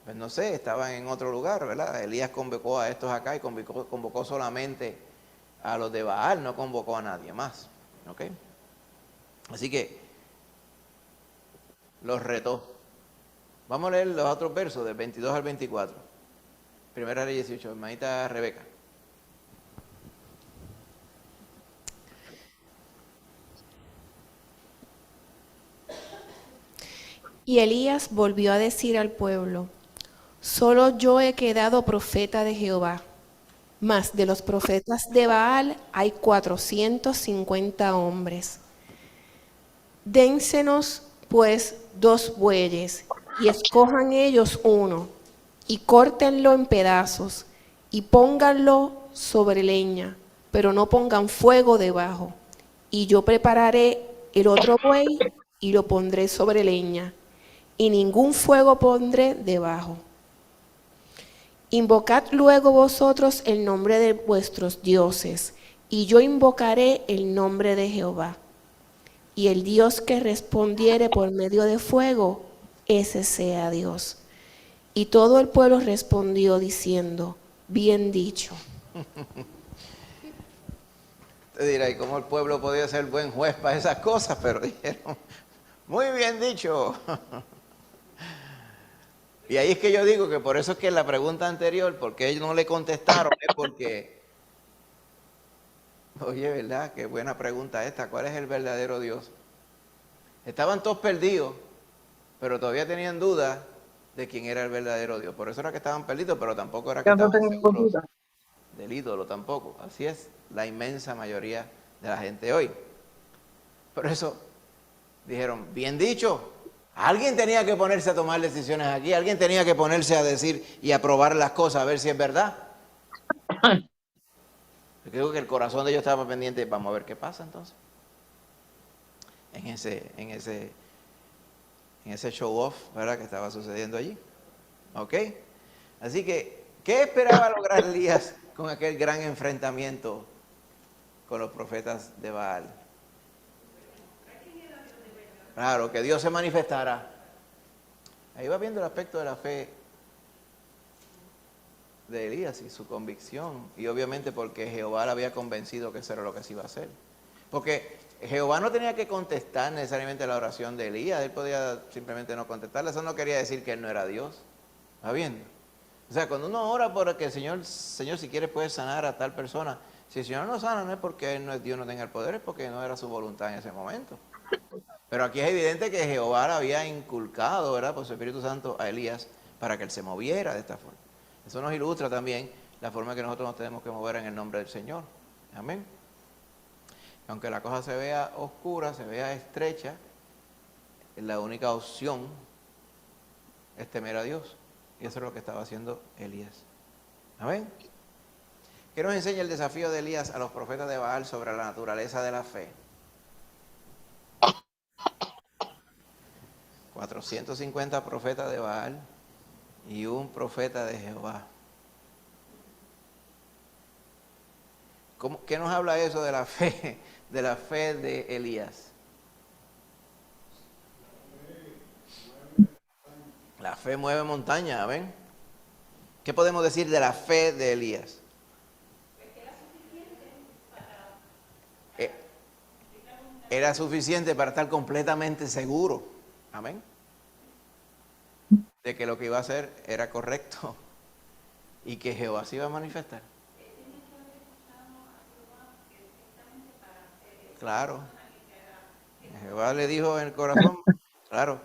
Pues no sé, estaban en otro lugar, ¿verdad? Elías convocó a estos acá y convocó solamente a los de Baal, no convocó a nadie más. ¿Ok? Así que los retó. Vamos a leer los otros versos, del 22 al 24. Primera Reyes 18, hermanita Rebeca. Y Elías volvió a decir al pueblo, solo yo he quedado profeta de Jehová, mas de los profetas de Baal hay 450 hombres. Dénsenos pues 2 bueyes, y escojan ellos uno, y córtenlo en pedazos, y pónganlo sobre leña, pero no pongan fuego debajo. Y yo prepararé el otro buey, y lo pondré sobre leña, y ningún fuego pondré debajo. Invocad luego vosotros el nombre de vuestros dioses, y yo invocaré el nombre de Jehová. Y el Dios que respondiere por medio de fuego, ese sea Dios. Y todo el pueblo respondió diciendo, bien dicho. Te dirá, ¿y cómo el pueblo podía ser buen juez para esas cosas? Pero dijeron, muy bien dicho. Y ahí es que yo digo que por eso es que la pregunta anterior, porque ellos no le contestaron, es porque, oye, ¿verdad? Qué buena pregunta esta, ¿cuál es el verdadero Dios? Estaban todos perdidos, pero todavía tenían dudas de quién era el verdadero Dios. Por eso era que estaban perdidos, pero tampoco era que estaban seguros del ídolo tampoco. Así es la inmensa mayoría de la gente hoy. Por eso dijeron, bien dicho. Alguien tenía que ponerse a tomar decisiones aquí, alguien tenía que ponerse a decir y a probar las cosas, a ver si es verdad. Yo creo que el corazón de ellos estaba pendiente, vamos a ver qué pasa entonces. En ese show off, ¿verdad? Que estaba sucediendo allí. ¿Ok? Así que, ¿qué esperaba lograr Elías con aquel gran enfrentamiento con los profetas de Baal? Claro, que Dios se manifestara. Ahí va viendo el aspecto de la fe de Elías y su convicción. Y obviamente porque Jehová le había convencido que eso era lo que se iba a hacer. Porque Jehová no tenía que contestar necesariamente la oración de Elías. Él podía simplemente no contestarle. Eso no quería decir que él no era Dios. ¿Está viendo? O sea, cuando uno ora por que el Señor, si quiere puede sanar a tal persona. Si el Señor no sana, no es porque él no es Dios, no tenga el poder, es porque no era su voluntad en ese momento. Pero aquí es evidente que Jehová le había inculcado, ¿verdad?, por su Espíritu Santo a Elías para que él se moviera de esta forma. Eso nos ilustra también la forma que nosotros nos tenemos que mover en el nombre del Señor. Amén. Aunque la cosa se vea oscura, se vea estrecha, la única opción es temer a Dios. Y eso es lo que estaba haciendo Elías. Amén. ¿Qué nos enseña el desafío de Elías a los profetas de Baal sobre la naturaleza de la fe? 450 profetas de Baal y un profeta de Jehová. ¿Qué nos habla eso de la fe de Elías? La fe mueve montaña, ¿ven? ¿Qué podemos decir de la fe de Elías? Era suficiente para estar completamente seguro, amén, de que lo que iba a hacer era correcto y que Jehová se iba a manifestar. Claro, Jehová le dijo en el corazón, claro,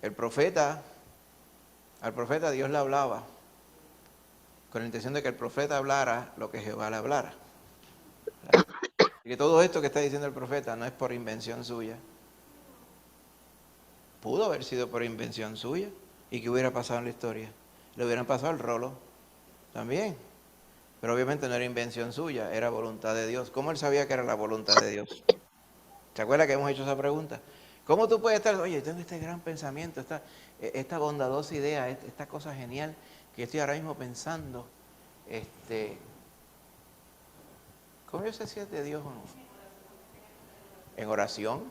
al profeta Dios le hablaba con la intención de que el profeta hablara lo que Jehová le hablara. Claro. Y que todo esto que está diciendo el profeta no es por invención suya. Pudo haber sido por invención suya. ¿Y qué hubiera pasado en la historia? Le hubieran pasado el rolo también. Pero obviamente no era invención suya, era voluntad de Dios. ¿Cómo él sabía que era la voluntad de Dios? ¿Se acuerda que hemos hecho esa pregunta? ¿Cómo tú puedes estar, oye, tengo este gran pensamiento, esta bondadosa idea, esta cosa genial que estoy ahora mismo pensando? ¿Cómo yo sé si es de Dios o no? En oración,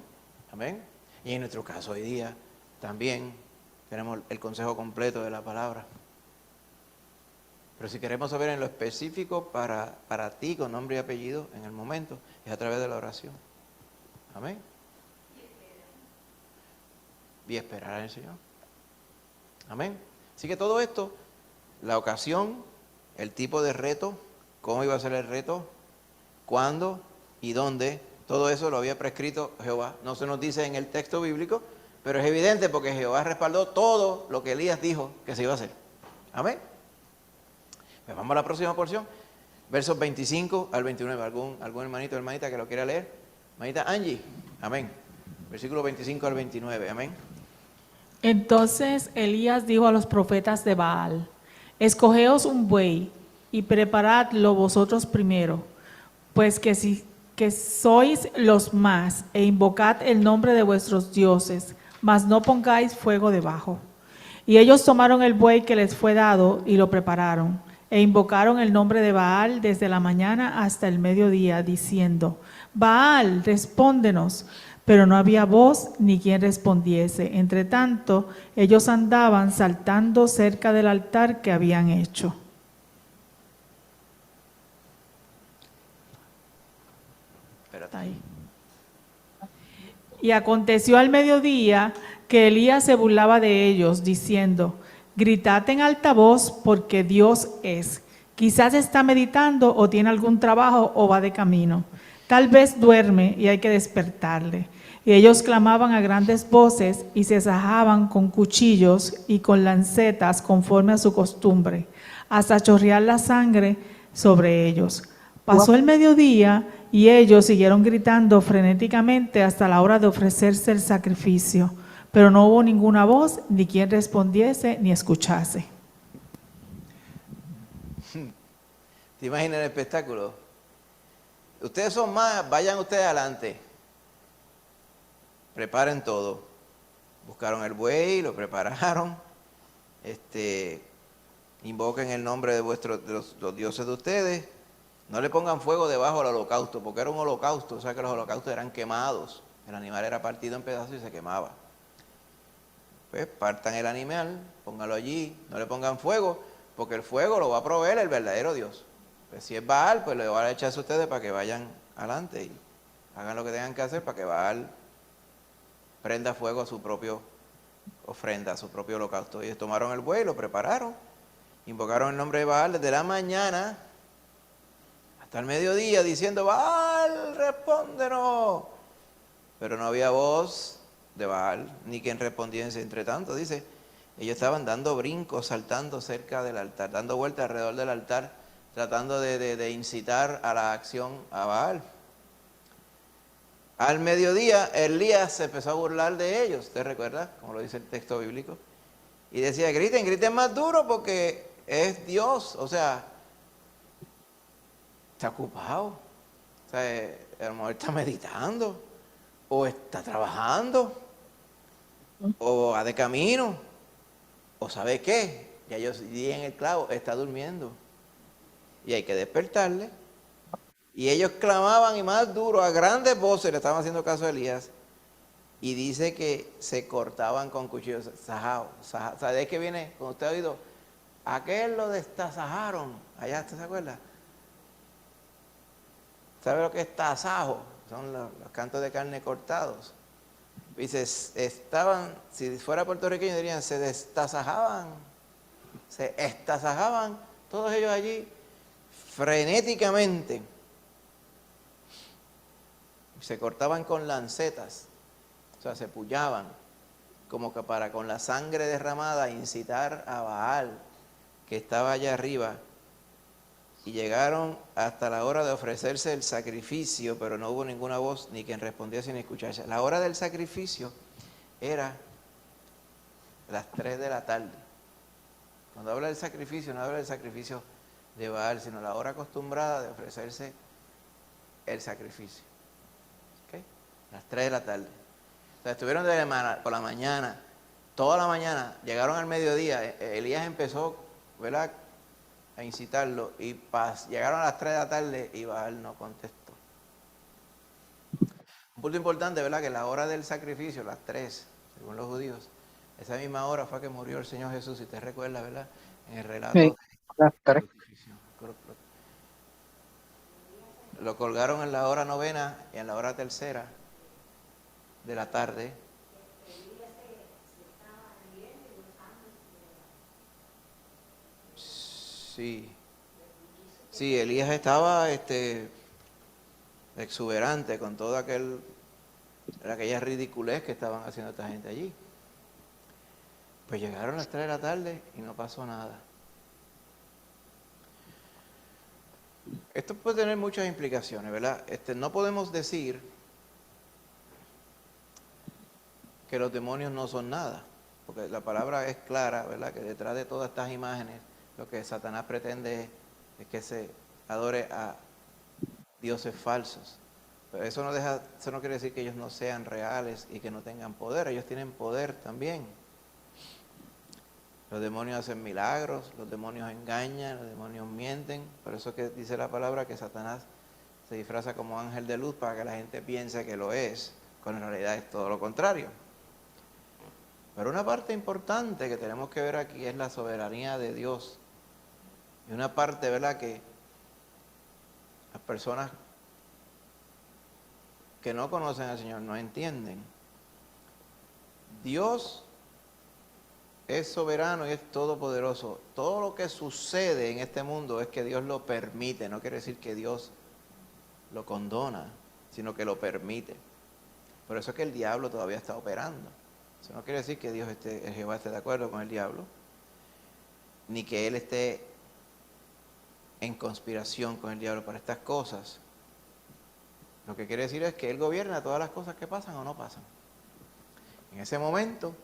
amén. Y en nuestro caso hoy día también tenemos el consejo completo de la palabra. Pero si queremos saber en lo específico para ti con nombre y apellido en el momento, es a través de la oración. Amén. Y esperar en el Señor. Amén. Así que todo esto, la ocasión, el tipo de reto, cómo iba a ser el reto, cuándo y dónde, todo eso lo había prescrito Jehová. No se nos dice en el texto bíblico, pero es evidente porque Jehová respaldó todo lo que Elías dijo que se iba a hacer. Amén. Pues vamos a la próxima porción, versos 25 al 29. ¿Algún hermanito o hermanita que lo quiera leer? Hermanita Angie, amén. Versículo 25 al 29, amén. Entonces Elías dijo a los profetas de Baal: escogeos un buey y preparadlo vosotros primero, pues que sois los más, e invocad el nombre de vuestros dioses, mas no pongáis fuego debajo. Y ellos tomaron el buey que les fue dado y lo prepararon, e invocaron el nombre de Baal desde la mañana hasta el mediodía, diciendo: Baal, respóndenos. Pero no había voz ni quien respondiese. Entre tanto, ellos andaban saltando cerca del altar que habían hecho. Espérate. Ahí. Y aconteció al mediodía que Elías se burlaba de ellos, diciendo: gritad en alta voz, porque Dios es. Quizás está meditando o tiene algún trabajo o va de camino. Tal vez duerme y hay que despertarle. Y ellos clamaban a grandes voces y se sajaban con cuchillos y con lancetas conforme a su costumbre, hasta chorrear la sangre sobre ellos. Pasó el mediodía y ellos siguieron gritando frenéticamente hasta la hora de ofrecerse el sacrificio, pero no hubo ninguna voz, ni quien respondiese ni escuchase. ¿Te imaginas el espectáculo? Ustedes son más, vayan ustedes adelante. Preparen todo. Buscaron el buey, lo prepararon. Invoquen el nombre de los dioses de ustedes. No le pongan fuego debajo al holocausto, porque era un holocausto. O sea que los holocaustos eran quemados. El animal era partido en pedazos y se quemaba. Pues partan el animal, pónganlo allí, no le pongan fuego, porque el fuego lo va a proveer el verdadero Dios. Pues si es Baal, pues le van a echarse a ustedes para que vayan adelante y hagan lo que tengan que hacer para que Baal prenda fuego a su propia ofrenda, a su propio holocausto. Ellos tomaron el buey, lo prepararon, invocaron el nombre de Baal desde la mañana hasta el mediodía diciendo, Baal, respóndenos. Pero no había voz de Baal, ni quien respondiese. Entre tanto, dice, ellos estaban dando brincos, saltando cerca del altar, dando vueltas alrededor del altar, tratando de incitar a la acción a Baal. Al mediodía, Elías se empezó a burlar de ellos, ¿usted recuerda? Como lo dice el texto bíblico. Y decía, griten, griten más duro porque es Dios, o sea, está ocupado. O sea, a lo mejor está meditando, o está trabajando, o va de camino, o sabe qué, ya yo di en el clavo, está durmiendo. Y hay que despertarle. Y ellos clamaban y más duro, a grandes voces, le estaban haciendo caso a Elías. Y dice que se cortaban con cuchillos, sajados. ¿Sabe de qué viene? Cuando usted ha oído, aquel lo destasajaron. Allá, ¿usted se acuerda? ¿Sabe lo que es tasajo? Son los cantos de carne cortados. Dice, estaban, si fuera puertorriqueño dirían, se destasajaban, se estasajaban, todos ellos allí, frenéticamente. Se cortaban con lancetas, o sea, se pullaban, como que para con la sangre derramada incitar a Baal, que estaba allá arriba, y llegaron hasta la hora de ofrecerse el sacrificio, pero no hubo ninguna voz, ni quien respondiese ni escuchase. La hora del sacrificio era las 3 de la tarde. Cuando habla del sacrificio, no habla del sacrificio de Baal, sino la hora acostumbrada de ofrecerse el sacrificio. ¿Okay? Las 3 de la tarde. O sea, estuvieron por la mañana, toda la mañana, llegaron al mediodía, Elías empezó, ¿verdad?, a incitarlo, y llegaron a las 3 de la tarde y Baal no contestó. Un punto importante, ¿verdad?, que la hora del sacrificio, las 3, según los judíos, esa misma hora fue que murió el Señor Jesús, si te recuerdas, ¿verdad?, en el relato Sí, las tres. Lo colgaron en la hora 9 y en la hora 3 de la tarde. Sí, Elías estaba exuberante con toda aquella ridiculez que estaban haciendo esta gente allí. Pues llegaron las 3 de la tarde y no pasó nada. Esto puede tener muchas implicaciones, ¿verdad? No podemos decir que los demonios no son nada, porque la palabra es clara, ¿verdad?, que detrás de todas estas imágenes lo que Satanás pretende es que se adore a dioses falsos. Pero eso no quiere decir que ellos no sean reales y que no tengan poder. Ellos tienen poder también. Los demonios hacen milagros, los demonios engañan, los demonios mienten. Por eso que dice la palabra que Satanás se disfraza como ángel de luz para que la gente piense que lo es, cuando en realidad es todo lo contrario. Pero una parte importante que tenemos que ver aquí es la soberanía de Dios. Y una parte, ¿verdad?, que las personas que no conocen al Señor no entienden. Dios es soberano y es todopoderoso. Todo lo que sucede en este mundo es que Dios lo permite. No quiere decir que Dios lo condona, sino que lo permite. Por eso es que el diablo todavía está operando. Eso no quiere decir que Jehová esté de acuerdo con el diablo, ni que él esté en conspiración con el diablo para estas cosas. Lo que quiere decir es que él gobierna todas las cosas que pasan o no pasan. En ese momento,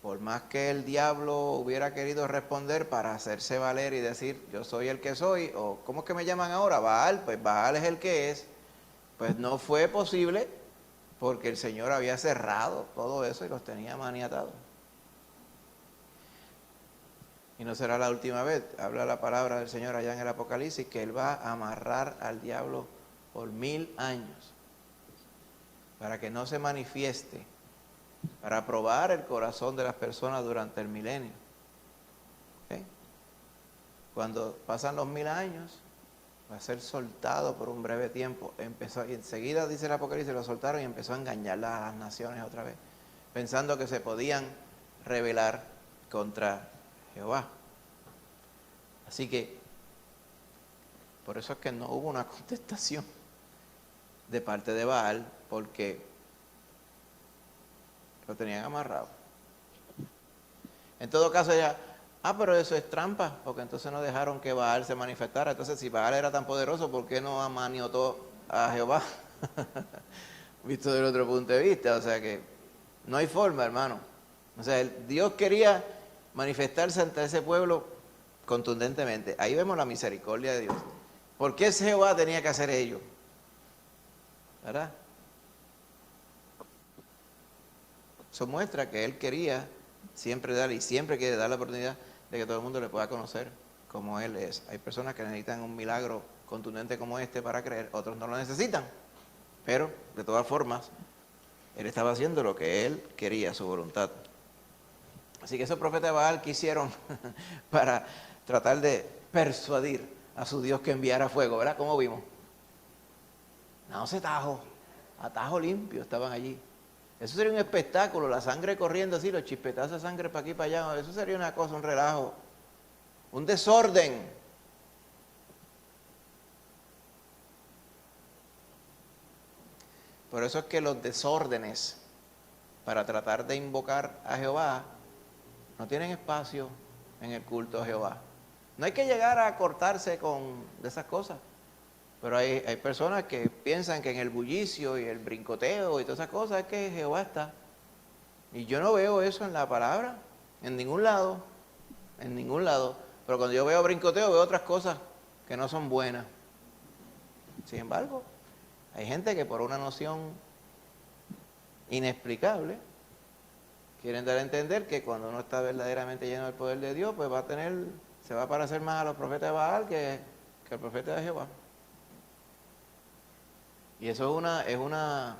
por más que el diablo hubiera querido responder para hacerse valer y decir, yo soy el que soy, o ¿cómo es que me llaman ahora? Baal, pues Baal es el que es, pues no fue posible porque el Señor había cerrado todo eso y los tenía maniatados. Y no será la última vez, habla la palabra del Señor allá en el Apocalipsis, que Él va a amarrar al diablo por 1000 años. para que no se manifieste, para probar el corazón de las personas durante el milenio. ¿Ok? Cuando pasan los 1000 años, va a ser soltado por un breve tiempo. Y enseguida, dice el Apocalipsis, lo soltaron y empezó a engañar a las naciones otra vez, pensando que se podían rebelar contra Jehová. Así que, por eso es que no hubo una contestación de parte de Baal, porque lo tenían amarrado. En todo caso ya, pero eso es trampa, porque entonces no dejaron que Baal se manifestara. Entonces, si Baal era tan poderoso, ¿por qué no amaniotó a Jehová? Visto desde otro punto de vista, o sea que no hay forma, hermano. O sea, Dios quería manifestarse ante ese pueblo contundentemente. Ahí vemos la misericordia de Dios. ¿Por qué Jehová tenía que hacer ello? ¿Verdad? Eso muestra que Él quería siempre dar y siempre quiere dar la oportunidad de que todo el mundo le pueda conocer como Él es. Hay personas que necesitan un milagro contundente como este para creer, otros no lo necesitan. Pero, de todas formas, Él estaba haciendo lo que Él quería, su voluntad. Así que esos profetas de Baal quisieron para tratar de persuadir a su Dios que enviara fuego, ¿verdad? ¿Cómo vimos? No se atajo limpio estaban allí. Eso sería un espectáculo, la sangre corriendo así, los chispetazos de sangre para aquí y para allá. Eso sería una cosa, un relajo, un desorden. Por eso es que los desórdenes para tratar de invocar a Jehová no tienen espacio en el culto a Jehová. No hay que llegar a cortarse de esas cosas. Pero hay personas que piensan que en el bullicio y el brincoteo y todas esas cosas es que Jehová está. Y yo no veo eso en la palabra, en ningún lado. Pero cuando yo veo brincoteo, veo otras cosas que no son buenas. Sin embargo, hay gente que por una noción inexplicable quieren dar a entender que cuando uno está verdaderamente lleno del poder de Dios, pues se va a parecer más a los profetas de Baal que al profeta de Jehová. Y eso es una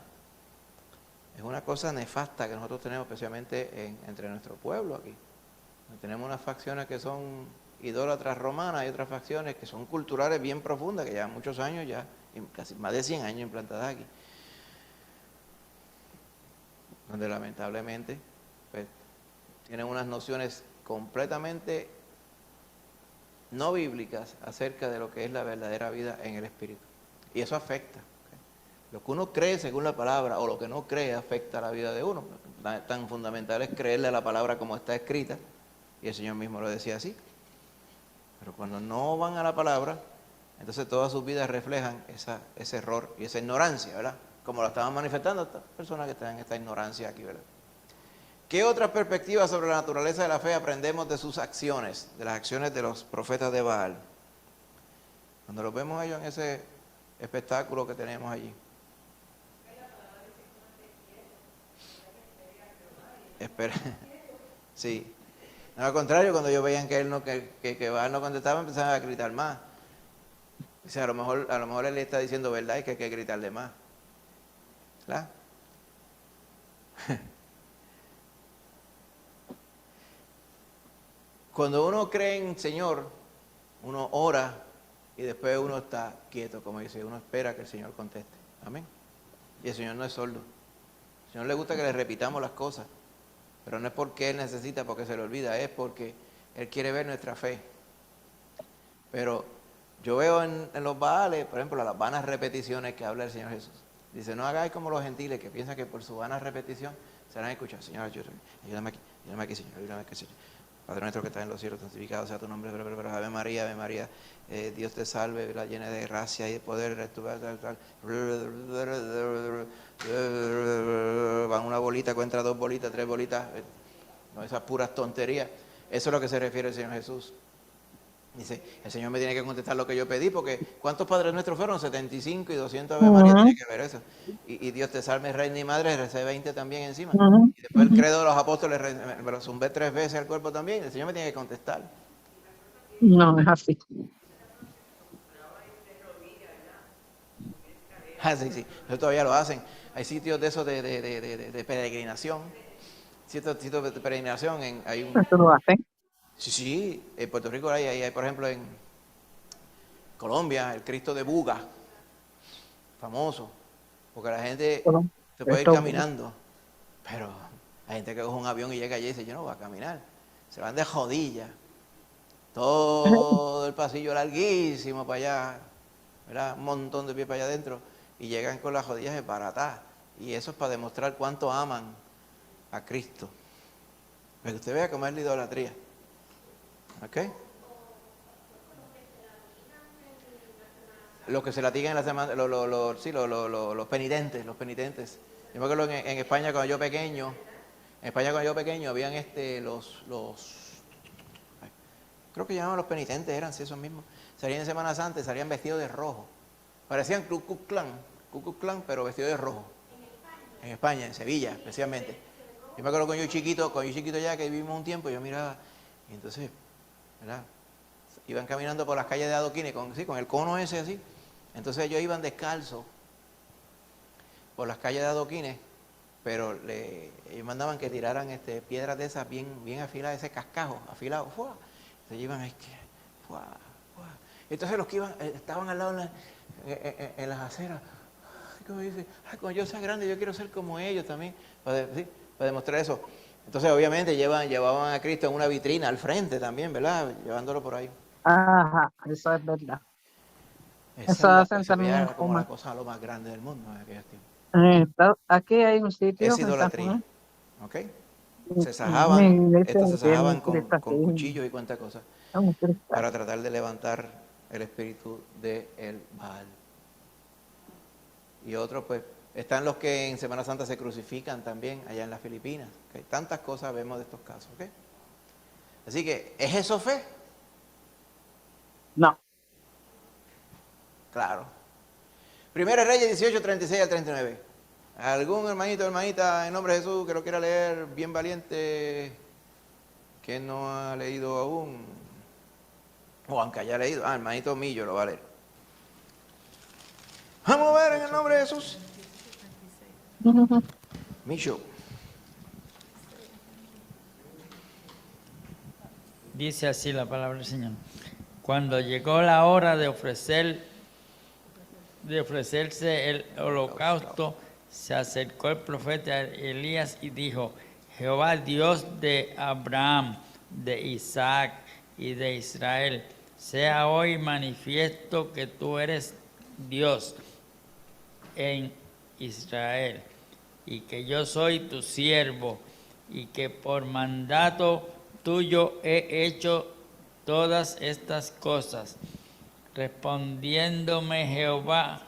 cosa nefasta que nosotros tenemos, especialmente entre nuestro pueblo aquí. Tenemos unas facciones que son idólatras romanas y otras facciones que son culturales bien profundas, que llevan muchos años ya, casi más de 100 años implantadas aquí. Donde lamentablemente pues, tienen unas nociones completamente no bíblicas acerca de lo que es la verdadera vida en el Espíritu. Y eso afecta. Lo que uno cree según la palabra o lo que no cree afecta a la vida de uno. Tan fundamental es creerle a la palabra como está escrita, y el Señor mismo lo decía así. Pero cuando no van a la palabra, entonces todas sus vidas reflejan ese error y esa ignorancia, ¿verdad? Como lo estaban manifestando estas personas que están en esta ignorancia aquí, ¿verdad? ¿Qué otras perspectivas sobre la naturaleza de la fe aprendemos de sus acciones, de las acciones de los profetas de Baal? Cuando los vemos ellos en ese espectáculo que tenemos allí. Espera. Sí. No, al contrario, cuando ellos veían que Baal no contestaba, empezaban a gritar más. O sea, a lo mejor él le está diciendo verdad y que hay que gritarle más. ¿Verdad? Cuando uno cree en el Señor, uno ora y después uno está quieto, como dice, uno espera que el Señor conteste. Amén. Y el Señor no es sordo. Al Señor le gusta que le repitamos las cosas. Pero no es porque Él necesita, porque se le olvida, es porque Él quiere ver nuestra fe. Pero yo veo en los Baales, por ejemplo, las vanas repeticiones que habla el Señor Jesús. Dice, no hagáis como los gentiles que piensan que por su vana repetición serán escuchados. Señor, ayúdame aquí, Señor, ayúdame aquí, Señor. Padre nuestro que estás en los cielos, santificado sea tu nombre, Ave María, Dios te salve, la llena de gracia y de poder, van una bolita, cuenta 2 bolitas, 3 bolitas, no, esas puras tonterías. Eso es lo que se refiere el Señor Jesús. Dice, el Señor me tiene que contestar lo que yo pedí, porque ¿cuántos padres nuestros fueron? 75 y 200 Ave María, tiene que ver eso. Y Dios te salve, Reina y Madre, recé 20 también encima. Y después el credo de los apóstoles, me lo zumbé 3 veces al cuerpo también, el Señor me tiene que contestar. No, es así. Sí, eso todavía lo hacen. hay sitios de esos de peregrinación. Sitios de peregrinación. Hay un, Eso lo hacen. sí, en Puerto Rico hay, por ejemplo, en Colombia, el Cristo de Buga, famoso, porque la gente Todo se puede ir esto, caminando, pero hay gente que coge un avión y llega allí y dice, yo no voy a caminar, se van de jodilla, todo el pasillo larguísimo para allá, ¿verdad? Un montón de pies para allá adentro, y llegan con las rodillas desbaratadas, y eso es para demostrar cuánto aman a Cristo, para que usted vea cómo es la idolatría, ¿ok? Los que se latigan en la semana, los penitentes. Yo me acuerdo en España cuando yo pequeño, habían creo que llamaban los penitentes, eran sí, esos mismos. Salían en Semana Santa, salían vestidos de rojo. Parecían Ku Klux Klan, pero vestidos de rojo. En España, en Sevilla, especialmente. Yo me acuerdo cuando yo chiquito ya que vivimos un tiempo, yo miraba, y entonces, ¿verdad? Iban caminando por las calles de adoquines con el cono ese así. Entonces ellos iban descalzos por las calles de adoquines, pero ellos mandaban que tiraran piedras de esas bien afiladas, ese cascajo afilado. ¡Fua! Entonces iban ¡fua! ¡Fua! Entonces los que estaban al lado en las aceras, como dice, cuando yo sea grande yo quiero ser como ellos también, para demostrar eso. Entonces obviamente llevaban a Cristo en una vitrina al frente también, ¿verdad? Llevándolo por ahí. ajá, eso es verdad. Esa Eso es hacen se también en veía como la Cuba. cosa lo más grande del mundo en aquellos tiempos. Aquí hay un Es sitio en San idolatría, Juan, ¿ok? Se una sajaban, iglesia estos se que tiene un sajaban Cristo así, con cuchillos y cuantas cosas un Cristo. para tratar de levantar el espíritu del Baal. Y otros, pues, están los que en Semana Santa se crucifican también allá en las Filipinas. ¿Okay? Tantas cosas vemos de estos casos, ¿ok? Así que, ¿es eso fe? No, Claro. Primera Reyes 18, 36 al 39. ¿Algún hermanito o hermanita en nombre de Jesús que lo quiera leer bien valiente que no ha leído aún? O aunque haya leído. Hermanito Millo lo va a leer. Vamos a ver en el nombre de Jesús. Millo. Dice así la palabra del Señor. Cuando llegó la hora de ofrecerse el holocausto, se acercó el profeta Elías y dijo: Jehová, Dios de Abraham, de Isaac y de Israel, sea hoy manifiesto que tú eres Dios en Israel, y que yo soy tu siervo, y que por mandato tuyo he hecho todas estas cosas. Respóndeme Jehová,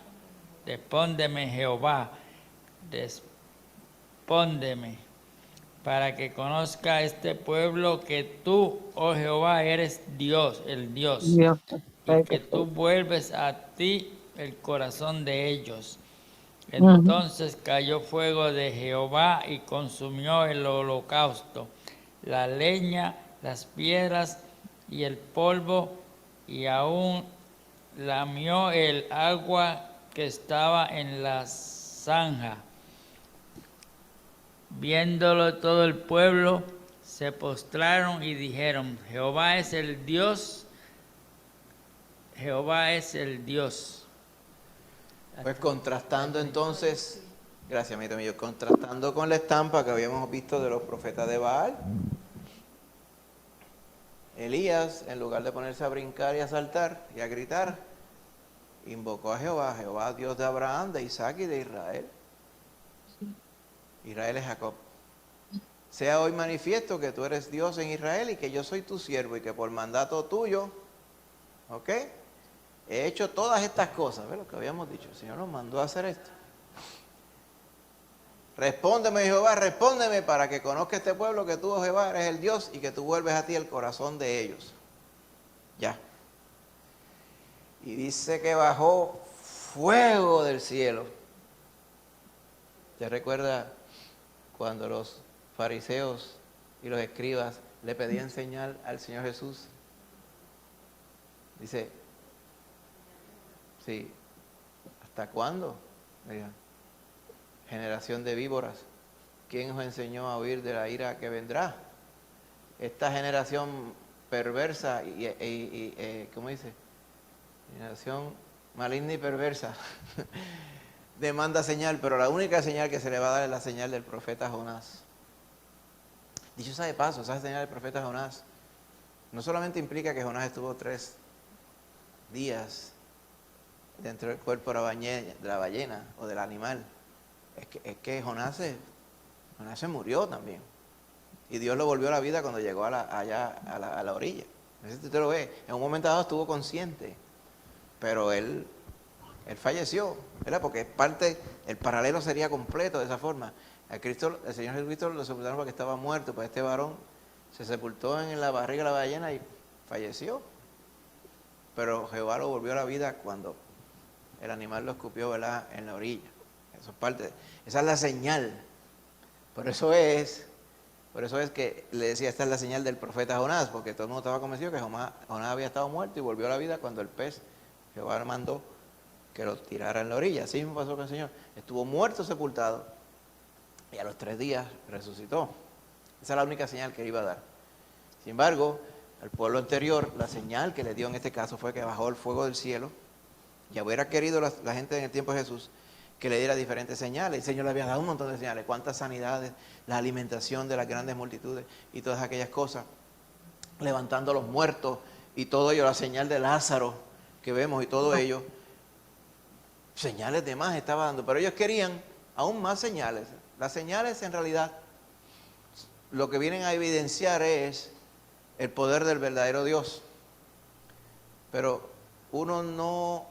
para que conozca este pueblo que tú, oh Jehová, eres Dios, el Dios, Dios, y que tú vuelves a ti el corazón de ellos. Ujú. Entonces cayó fuego de Jehová y consumió el holocausto, la leña, las piedras y el polvo, y aún lamió el agua que estaba en la zanja. Viéndolo todo el pueblo, se postraron y dijeron: Jehová es el Dios, Jehová es el Dios. Pues contrastando entonces, gracias, mi Millo, contrastando con la estampa que habíamos visto de los profetas de Baal, Elías, en lugar de ponerse a brincar y a saltar y a gritar, invocó a Jehová, Dios de Abraham, de Isaac y de Israel. Israel es Jacob. Sea hoy manifiesto que tú eres Dios en Israel y que yo soy tu siervo y que por mandato tuyo, ¿ok? He hecho todas estas cosas, ¿ves lo que habíamos dicho? El Señor nos mandó a hacer esto. Respóndeme, Jehová, respóndeme para que conozca este pueblo que tú, oh Jehová, eres el Dios y que tú vuelves a ti el corazón de ellos. Ya. Y dice que bajó fuego del cielo. ¿Te recuerda cuando los fariseos y los escribas le pedían señal al Señor Jesús? Dice, sí, ¿hasta cuándo? generación de víboras, ¿quién os enseñó a huir de la ira que vendrá? Esta generación perversa ¿cómo dice? Generación maligna y perversa demanda señal, pero la única señal que se le va a dar es la señal del profeta Jonás. Dicho sea de paso, esa señal del profeta Jonás no solamente implica que Jonás estuvo 3 días dentro del cuerpo de la ballena o del animal, es que Jonás se murió también. Y Dios lo volvió a la vida cuando llegó allá a la orilla. No sé si usted lo ve, en un momento dado estuvo consciente, pero él falleció, ¿verdad? Porque el paralelo sería completo de esa forma. El Señor Jesucristo lo sepultaron porque estaba muerto, pues este varón se sepultó en la barriga de la ballena y falleció. Pero Jehová lo volvió a la vida cuando el animal lo escupió, ¿verdad?, en la orilla. Eso es esa es la señal. Por eso es que le decía, esta es la señal del profeta Jonás, porque todo el mundo estaba convencido que Jonás había estado muerto y volvió a la vida cuando el pez, Jehová mandó que lo tirara en la orilla. Así mismo pasó con el Señor. Estuvo muerto, sepultado, y a los 3 días resucitó. Esa es la única señal que iba a dar. Sin embargo, al pueblo anterior, la señal que le dio en este caso fue que bajó el fuego del cielo. Ya hubiera querido la gente en el tiempo de Jesús que le diera diferentes señales. El Señor le había dado un montón de señales. Cuántas sanidades, la alimentación de las grandes multitudes y todas aquellas cosas. Levantando a los muertos y todo ello, la señal de Lázaro que vemos y todo ello. Señales de más estaba dando, pero ellos querían aún más señales. Las señales en realidad lo que vienen a evidenciar es el poder del verdadero Dios. Pero uno no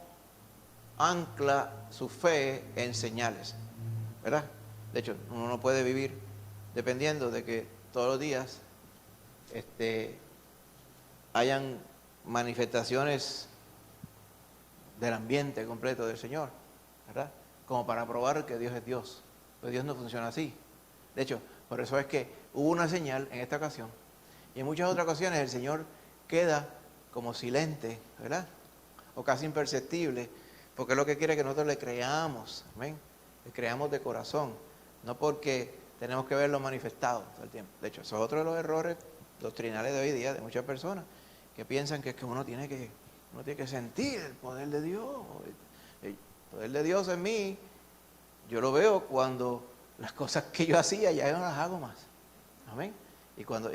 ancla su fe en señales, ¿verdad? De hecho, uno no puede vivir dependiendo de que todos los días hayan manifestaciones del ambiente completo del Señor, ¿verdad? Como para probar que Dios es Dios. Pero Dios no funciona así. De hecho, por eso es que hubo una señal en esta ocasión. Y en muchas otras ocasiones el Señor queda como silente, ¿verdad? O casi imperceptible, porque es lo que quiere que nosotros le creamos, amén. Le creamos de corazón, no porque tenemos que verlo manifestado todo el tiempo. De hecho, eso es otro de los errores doctrinales de hoy día de muchas personas que piensan que es que uno tiene que sentir el poder de Dios. El poder de Dios en mí, yo lo veo cuando las cosas que yo hacía ya yo no las hago más. Amén. Y cuando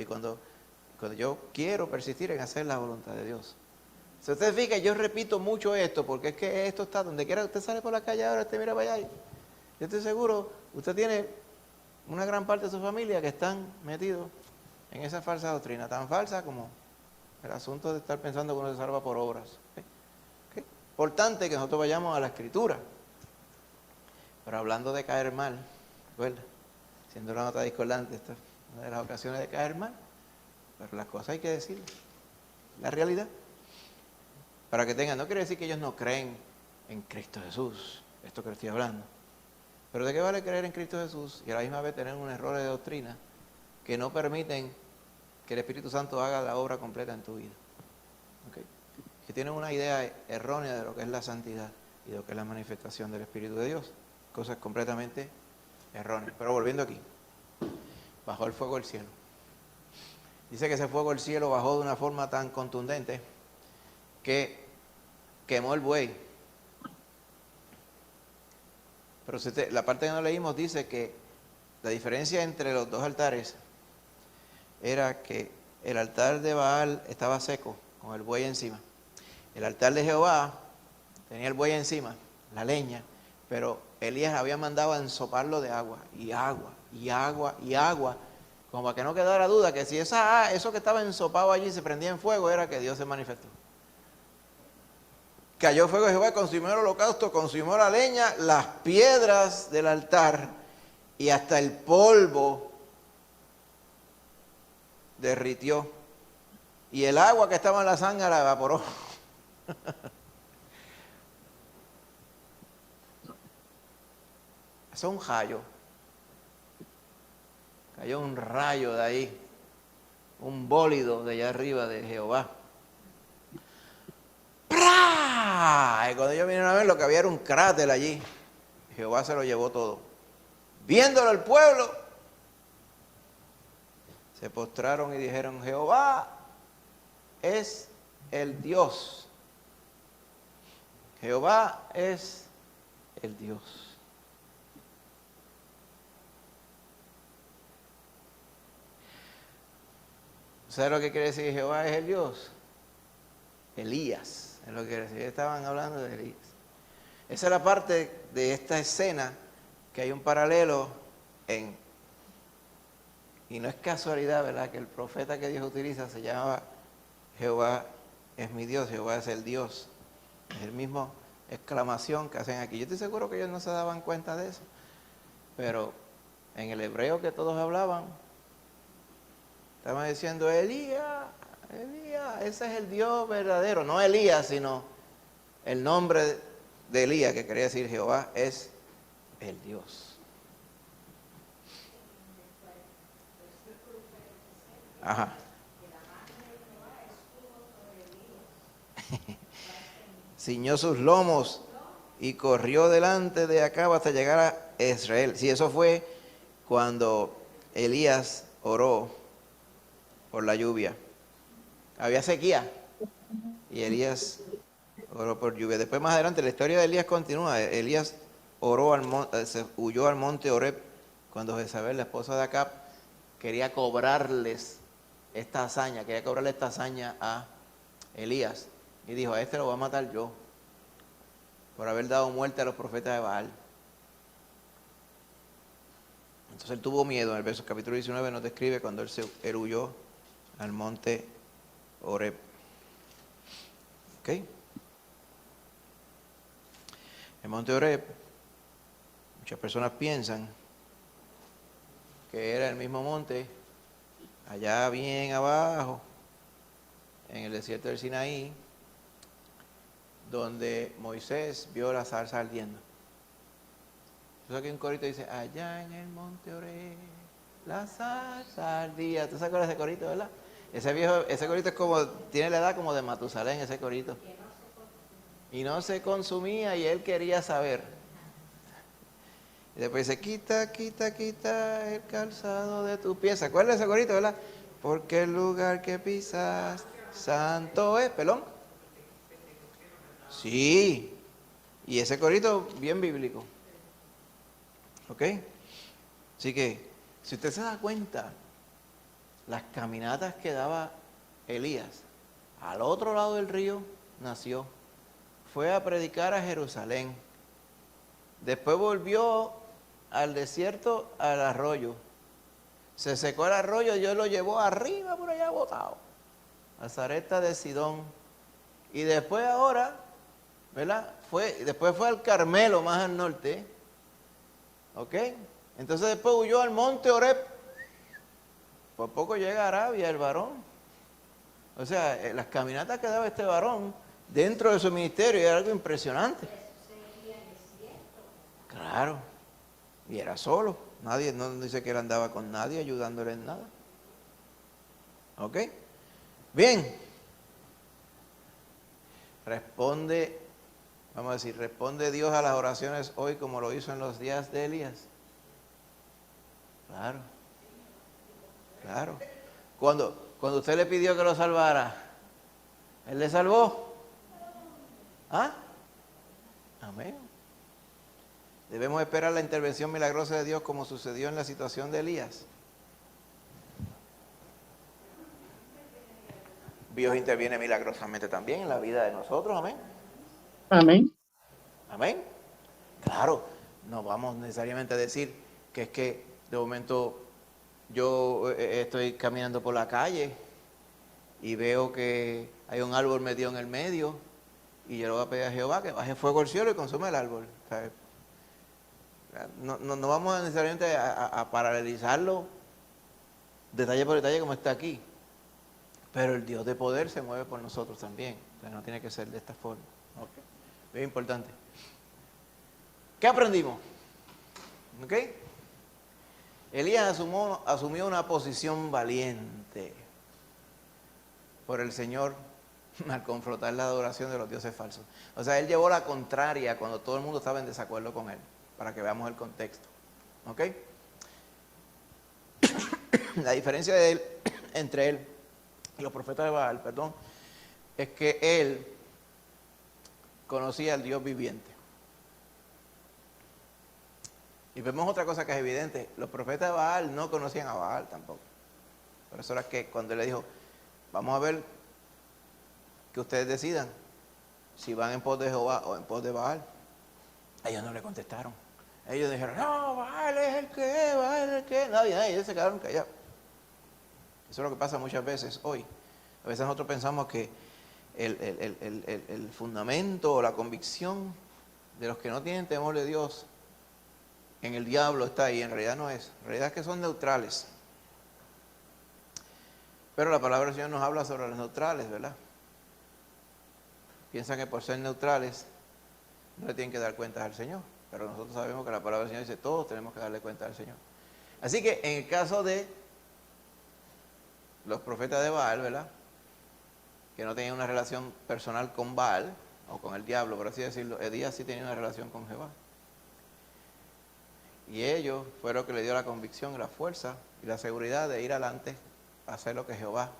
yo quiero persistir en hacer la voluntad de Dios. Si usted fija, yo repito mucho esto, porque es que esto está donde quiera. Usted sale por la calle ahora, usted mira para allá. Yo estoy seguro, usted tiene una gran parte de su familia que están metidos en esa falsa doctrina, tan falsa como el asunto de estar pensando que uno se salva por obras. ¿Okay? Importante que nosotros vayamos a la Escritura. Pero hablando de caer mal, ¿recuerda? Siendo una nota discordante, esta es una de las ocasiones de caer mal, pero las cosas hay que decirlas. La realidad. Para que tengan, no quiere decir que ellos no creen en Cristo Jesús, esto que estoy hablando. Pero ¿de qué vale creer en Cristo Jesús y a la misma vez tener un error de doctrina que no permiten que el Espíritu Santo haga la obra completa en tu vida? ¿Okay? Que tienen una idea errónea de lo que es la santidad y de lo que es la manifestación del Espíritu de Dios. Cosas completamente erróneas. Pero volviendo aquí, bajó el fuego del cielo. Dice que ese fuego del cielo bajó de una forma tan contundente que quemó el buey. Pero la parte que no leímos dice que la diferencia entre los dos altares era que el altar de Baal estaba seco, con el buey encima. El altar de Jehová tenía el buey encima, la leña, pero Elías había mandado a ensoparlo de agua, y agua, y agua, y agua, como para que no quedara duda que si eso que estaba ensopado allí se prendía en fuego, era que Dios se manifestó. Cayó fuego de Jehová, consumió el holocausto, consumió la leña, las piedras del altar y hasta el polvo derritió. Y el agua que estaba en la zanja la evaporó. Eso es un rayo. Cayó un rayo de ahí, un bólido de allá arriba de Jehová. ¡Pra! Y cuando ellos vinieron a ver, lo que había era un cráter allí. Jehová se lo llevó todo. Viéndolo el pueblo, se postraron y dijeron, Jehová es el Dios. Jehová es el Dios. ¿Sabe lo que quiere decir Jehová es el Dios? Elías, es lo que quiere decir. Estaban hablando de Elías. Esa es la parte de esta escena que hay un paralelo en... Y no es casualidad, ¿verdad?, que el profeta que Dios utiliza se llama Jehová es mi Dios, Jehová es el Dios. Es el mismo exclamación que hacen aquí. Yo estoy seguro que ellos no se daban cuenta de eso. Pero en el hebreo que todos hablaban, estaban diciendo, Elías, Elías, ese es el Dios verdadero. No Elías, sino el nombre de Elías, que quería decir Jehová es el Dios. Ajá. Ciñó sus lomos y corrió delante de Acab hasta llegar a Israel. Sí, eso fue cuando Elías oró por la lluvia. Había sequía y Elías oró por lluvia. Después, más adelante, la historia de Elías continúa. Elías oró se huyó al monte Oreb cuando Jezabel, la esposa de Acab, quería cobrarle esta hazaña a Elías. Y dijo, a este lo voy a matar yo por haber dado muerte a los profetas de Baal. Entonces él tuvo miedo. En el verso capítulo 19 nos describe cuando él huyó al monte Oreb. ¿Ok? El monte Oreb, muchas personas piensan que era el mismo monte allá bien abajo, en el desierto del Sinaí, donde Moisés vio la zarza ardiendo. Entonces aquí un corito dice, allá en el monte Oreb, la zarza ardía. ¿Tú se acuerdas de ese corito, verdad? Ese corito es como, tiene la edad como de Matusalén, ese corito. Y no se consumía y él quería saber. Y después dice, quita, quita, quita el calzado de tu pies. ¿Se acuerdan de ese corito, verdad? Porque el lugar que pisas, santo es, pelón. Sí, y ese corito bien bíblico. ¿Ok? Así que, si usted se da cuenta, las caminatas que daba Elías, al otro lado del río nació, fue a predicar a Jerusalén, después volvió al desierto, al arroyo, se secó el arroyo, Dios lo llevó arriba por allá botado, a Sarepta de Sidón, y después ahora, ¿verdad? Después fue al Carmelo, más al norte, ¿ok? Entonces después huyó al monte Oreb, por poco llega a Arabia el varón. O sea, las caminatas que daba este varón dentro de su ministerio era algo impresionante. Claro, y era solo. Nadie, no dice que él andaba con nadie ayudándole en nada. ¿Ok? Bien. Responde Dios a las oraciones hoy como lo hizo en los días de Elías. Claro. Claro. Cuando usted le pidió que lo salvara, ¿él le salvó? ¿Ah? Amén. Debemos esperar la intervención milagrosa de Dios como sucedió en la situación de Elías. Dios interviene milagrosamente también en la vida de nosotros, amén. Amén. Amén. Claro, no vamos necesariamente a decir que es que de momento yo estoy caminando por la calle y veo que hay un árbol metido en el medio y yo le voy a pedir a Jehová que baje fuego al cielo y consume el árbol. ¿Sabes? No vamos necesariamente a paralelizarlo detalle por detalle como está aquí. Pero el Dios de poder se mueve por nosotros también. O sea, no tiene que ser de esta forma. Okay. Bien importante. ¿Qué aprendimos? ¿Ok? Elías asumió una posición valiente por el Señor al confrontar la adoración de los dioses falsos. O sea, él llevó la contraria cuando todo el mundo estaba en desacuerdo con él, para que veamos el contexto. ¿Ok? La diferencia entre él y los profetas de Baal, perdón, es que él conocía al Dios viviente. Y vemos otra cosa que es evidente, los profetas de Baal no conocían a Baal tampoco. Por eso era que cuando él le dijo, vamos a ver que ustedes decidan si van en pos de Jehová o en pos de Baal. Ellos no le contestaron. Ellos dijeron, no, Baal es el que es, Baal es el que es. Nadie, ellos se quedaron callados. Eso es lo que pasa muchas veces hoy. A veces nosotros pensamos que el fundamento o la convicción de los que no tienen temor de Dios en el diablo está ahí. En realidad no es. En realidad es que son neutrales. Pero la palabra del Señor nos habla sobre los neutrales, ¿verdad? Piensan que por ser neutrales no le tienen que dar cuentas al Señor. Pero nosotros sabemos que la palabra del Señor dice, todos tenemos que darle cuenta al Señor. Así que en el caso de los profetas de Baal, ¿verdad?, que no tenían una relación personal con Baal, o con el diablo, por así decirlo, Elías sí tenía una relación con Jehová. Y ellos fueron los que le dio la convicción, la fuerza y la seguridad de ir adelante a hacer lo que Jehová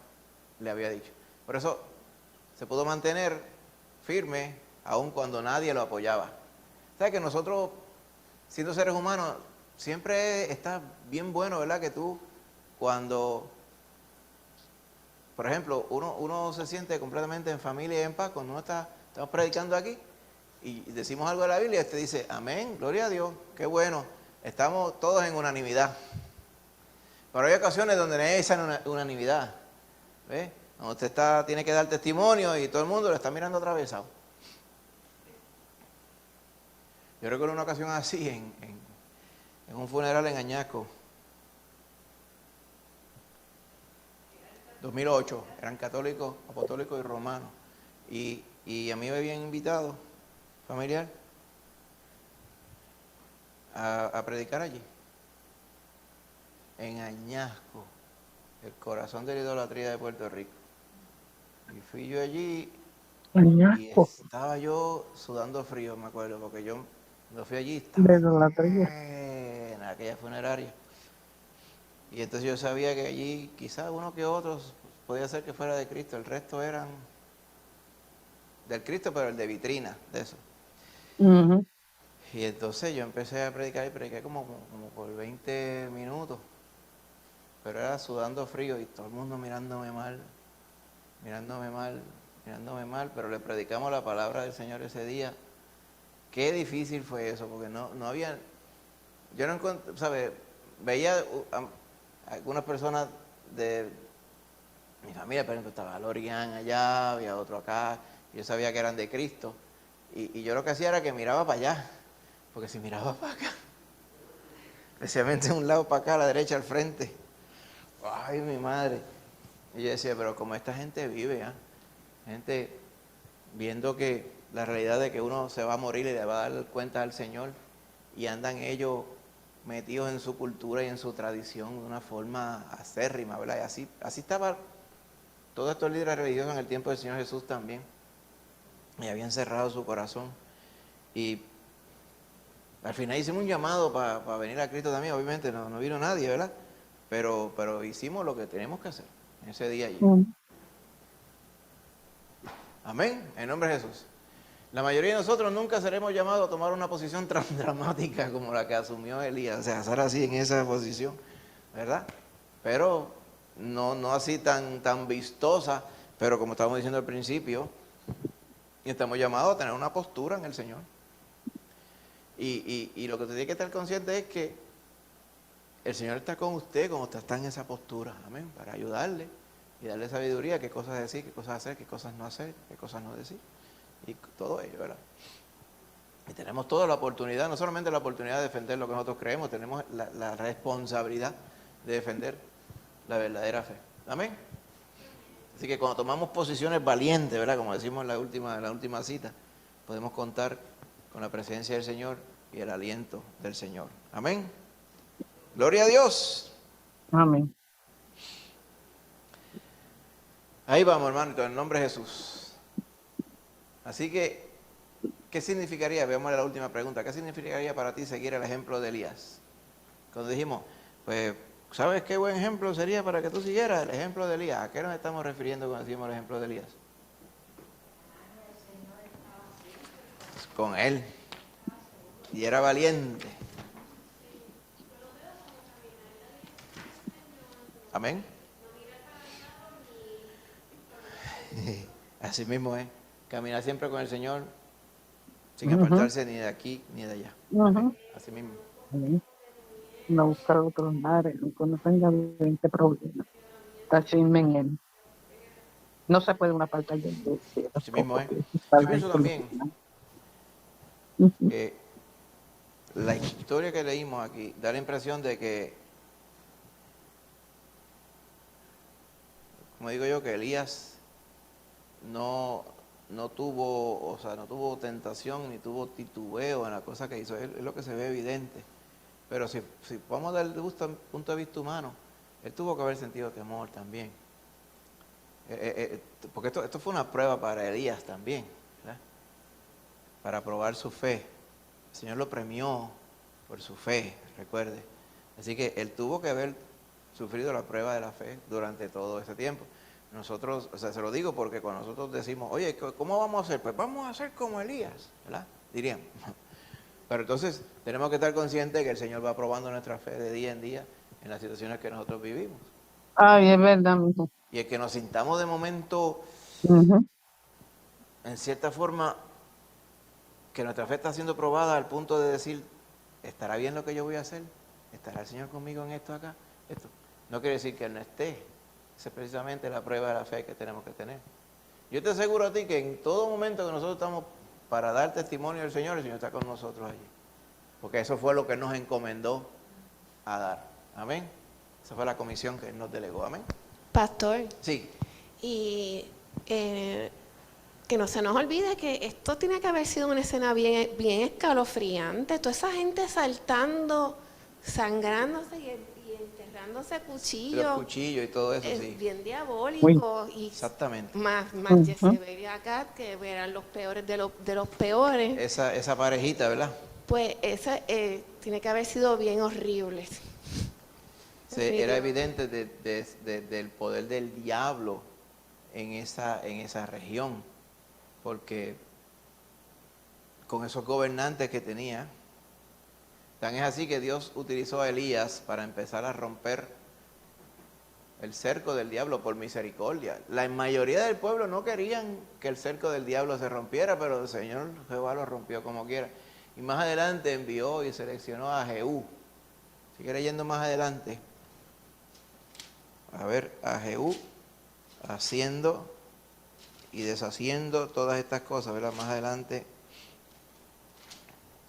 le había dicho. Por eso se pudo mantener firme aun cuando nadie lo apoyaba. ¿Sabes que nosotros, siendo seres humanos, siempre está bien bueno, ¿verdad?, que tú cuando, por ejemplo, uno se siente completamente en familia y en paz cuando estamos predicando aquí y decimos algo de la Biblia y usted dice, amén, gloria a Dios, qué bueno, estamos todos en unanimidad. Pero hay ocasiones donde no hay esa unanimidad, ¿ves? Cuando usted tiene que dar testimonio y todo el mundo lo está mirando atravesado. Yo recuerdo una ocasión así en un funeral en Añasco, 2008, eran católicos, apostólicos y romanos, y a mí me habían invitado, familiar, a predicar allí, en Añasco, el corazón de la idolatría de Puerto Rico. Y fui yo allí y Añasco, estaba yo sudando frío, me acuerdo, porque yo cuando fui allí de estaba idolatría. en aquella funeraria. Y entonces yo sabía que allí quizás uno que otros podía ser que fuera de Cristo, el resto eran del Cristo, pero el de vitrina, de eso. Ujú. Y entonces yo empecé a predicar y prediqué como por 20 minutos, pero era sudando frío y todo el mundo mirándome mal, pero le predicamos la palabra del Señor ese día. Qué difícil fue eso, porque no había, yo no encontré, ¿sabes? Veía algunas personas de mi familia, por ejemplo, estaba Lorian allá, había otro acá, yo sabía que eran de Cristo, y yo lo que hacía era que miraba para allá, porque si miraba para acá, especialmente de un lado para acá, a la derecha, al frente, ay, mi madre, y yo decía, pero como esta gente vive, gente viendo que la realidad de que uno se va a morir y le va a dar cuenta al Señor, y andan ellos metidos en su cultura y en su tradición de una forma acérrima, ¿verdad? Y así estaba todos estos líderes religiosos en el tiempo del Señor Jesús también, y habían cerrado su corazón, y al final hicimos un llamado para venir a Cristo también, obviamente no vino nadie, ¿verdad? Pero hicimos lo que tenemos que hacer en ese día allí. Amén, en nombre de Jesús. La mayoría de nosotros nunca seremos llamados a tomar una posición tan dramática como la que asumió Elías, o sea, estar así en esa posición, ¿verdad? Pero no así tan vistosa, pero como estábamos diciendo al principio, estamos llamados a tener una postura en el Señor. Y lo que usted tiene que estar consciente es que el Señor está con usted cuando usted está en esa postura, amén, para ayudarle y darle sabiduría, qué cosas decir, qué cosas hacer, qué cosas no hacer, qué cosas no decir. Y todo ello, ¿verdad? Y tenemos toda la oportunidad, no solamente la oportunidad de defender lo que nosotros creemos, tenemos la responsabilidad de defender la verdadera fe. Amén. Así que cuando tomamos posiciones valientes, ¿verdad? Como decimos en la última cita, podemos contar con la presencia del Señor y el aliento del Señor. Amén. Gloria a Dios. Amén. Ahí vamos, hermano, en el nombre de Jesús. Así que, ¿qué significaría? Veamos la última pregunta. ¿Qué significaría para ti seguir el ejemplo de Elías? Cuando dijimos, pues, ¿sabes qué buen ejemplo sería para que tú siguieras? El ejemplo de Elías. ¿A qué nos estamos refiriendo cuando decimos el ejemplo de Elías? Con él. Y era valiente. Amén. Así mismo es. Caminar siempre con el Señor sin apartarse ni de aquí ni de allá. Ujú. Así mismo. Sí. No buscar otros lares, cuando tenga 20 problemas. Está firme en él. No se puede una apartar de Así mismo tampoco. es. Que está Yo ahí pienso también solucionado. Ujú. que la historia que leímos aquí da la impresión de que, como digo yo, que Elías no tuvo, o sea, no tuvo tentación ni tuvo titubeo en la cosa que hizo. Es lo que se ve evidente. Pero si vamos a dar el punto de vista humano, él tuvo que haber sentido temor también. Porque esto fue una prueba para Elías también, ¿verdad? Para probar su fe. El Señor lo premió por su fe, recuerde. Así que él tuvo que haber sufrido la prueba de la fe durante todo ese tiempo. Nosotros, o sea, se lo digo porque cuando nosotros decimos, oye, ¿cómo vamos a hacer? Pues vamos a hacer como Elías, ¿verdad? Dirían. Pero entonces tenemos que estar conscientes de que el Señor va probando nuestra fe de día en día en las situaciones que nosotros vivimos. Ay, es verdad, mijo. Y el que nos sintamos de momento, Ujú. en cierta forma, que nuestra fe está siendo probada al punto de decir, ¿estará bien lo que yo voy a hacer? ¿Estará el Señor conmigo en esto acá? Esto no quiere decir que Él no esté. Esa es precisamente la prueba de la fe que tenemos que tener. Yo te aseguro a ti que en todo momento que nosotros estamos para dar testimonio del Señor, el Señor está con nosotros allí. Porque eso fue lo que Él nos encomendó a dar. Amén. Esa fue la comisión que Él nos delegó. Amén. Pastor, Sí. y que no se nos olvide que esto tiene que haber sido una escena bien, bien escalofriante. Toda esa gente saltando, sangrándose y enterrándose Los cuchillos. cuchillos y todo eso, Es sí. bien diabólico. Y Exactamente. más Ujú. Jezebel y Acab, que eran los peores de los peores. Esa parejita, ¿verdad? Pues esa tiene que haber sido bien horrible. Era evidente del poder del diablo en esa región, porque con esos gobernantes que tenía, tan es así que Dios utilizó a Elías para empezar a romper el cerco del diablo por misericordia. La mayoría del pueblo no querían que el cerco del diablo se rompiera, pero el Señor Jehová lo rompió como quiera. Y más adelante envió y seleccionó a Jehú. Sigue leyendo más adelante. A ver, a Jehú haciendo y deshaciendo todas estas cosas, ¿verdad? Más adelante.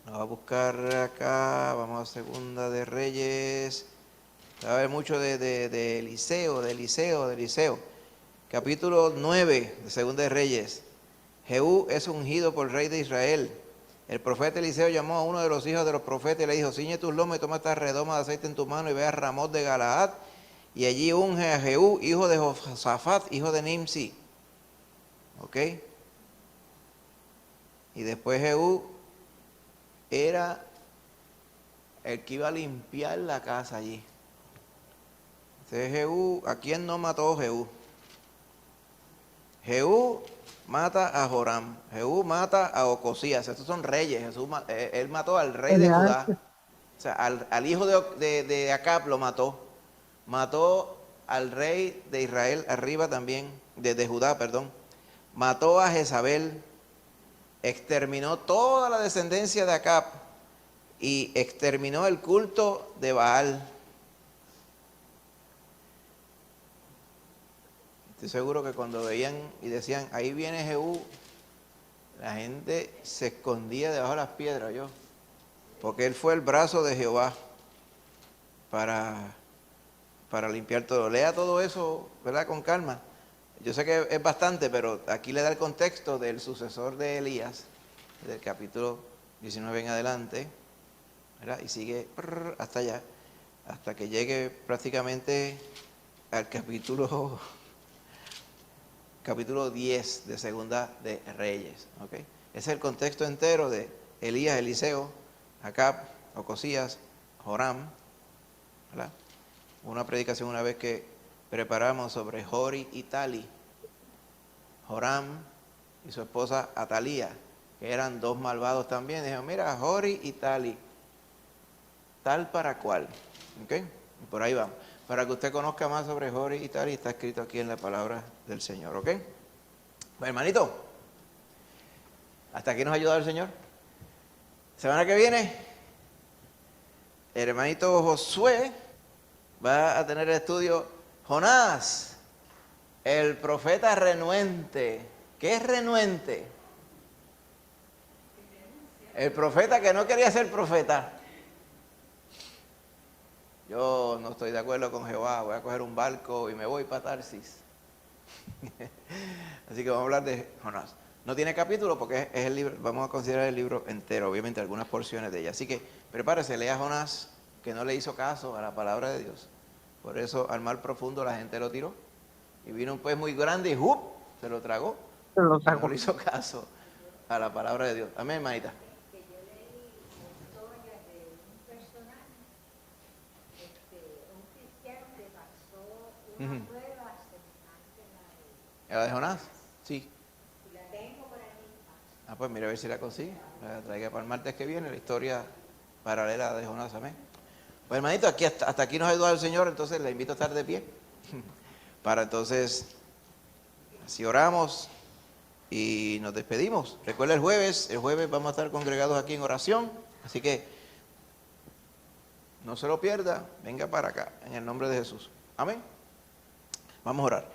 Vamos a buscar acá, vamos a Segunda de Reyes. Va a haber mucho de Eliseo. Capítulo 9 de Segunda de Reyes. Jehú es ungido por el rey de Israel. El profeta Eliseo llamó a uno de los hijos de los profetas y le dijo, ciñe tus lomos y toma esta redoma de aceite en tu mano y ve a Ramot de Galaad y allí unge a Jehú, hijo de Josafat, hijo de Nimsi. ¿Ok? Y después Jehú era el que iba a limpiar la casa allí. Entonces Jehú, ¿a quién no mató Jehú? Jehú mata a Joram, Jehú mata a Ocosías, estos son reyes. Él mató al rey de Judá, o sea, al hijo de Acab lo mató al rey de Israel arriba también, de Judá, perdón, mató a Jezabel, exterminó toda la descendencia de Acab y exterminó el culto de Baal. Estoy seguro que cuando veían y decían, ahí viene Jehú, la gente se escondía debajo de las piedras, porque él fue el brazo de Jehová para limpiar todo. Lea todo eso, ¿verdad? Con calma. Yo sé que es bastante, pero aquí le da el contexto del sucesor de Elías, del capítulo 19 en adelante, ¿verdad? Y sigue hasta allá, hasta que llegue prácticamente al capítulo 10 de Segunda de Reyes. ¿Okay? Ese es el contexto entero de Elías, Eliseo, Acab, Ocosías, Joram ¿verdad? Una predicación una vez que preparamos sobre Jori y Tali, Joram y su esposa Atalía, que eran dos malvados también. Dijeron, mira, Jori y Tali, tal para cual. ¿Ok? Y por ahí vamos. Para que usted conozca más sobre Jori y Tali, está escrito aquí en la palabra del Señor. ¿Ok? Pues, hermanito, hasta aquí nos ha ayudado el Señor. Semana que viene, el hermanito Josué va a tener el estudio Jonás, el profeta renuente. ¿Qué es renuente? El profeta que no quería ser profeta. Yo no estoy de acuerdo con Jehová, voy a coger un barco y me voy para Tarsis. Así que vamos a hablar de Jonás. No tiene capítulo porque es el libro, vamos a considerar el libro entero, obviamente algunas porciones de ella. Así que prepárese, lea Jonás, que no le hizo caso a la palabra de Dios. Por eso al mar profundo la gente lo tiró. Y vino un pez muy grande y ¡jup! Se lo tragó. Se lo Y sacó. no le hizo caso a la palabra de Dios. Amén, hermanita. Ujú. ¿La de Jonás? Sí. Ah, pues mira a ver si la consigue. La traiga para el martes que viene, la historia paralela de Jonás. Amén. Pues hermanito, aquí hasta aquí nos ha ayudado el Señor, entonces le invito a estar de pie. Para entonces, si oramos y nos despedimos. Recuerda el jueves vamos a estar congregados aquí en oración, así que no se lo pierda, venga para acá, en el nombre de Jesús. Amén. Vamos a orar.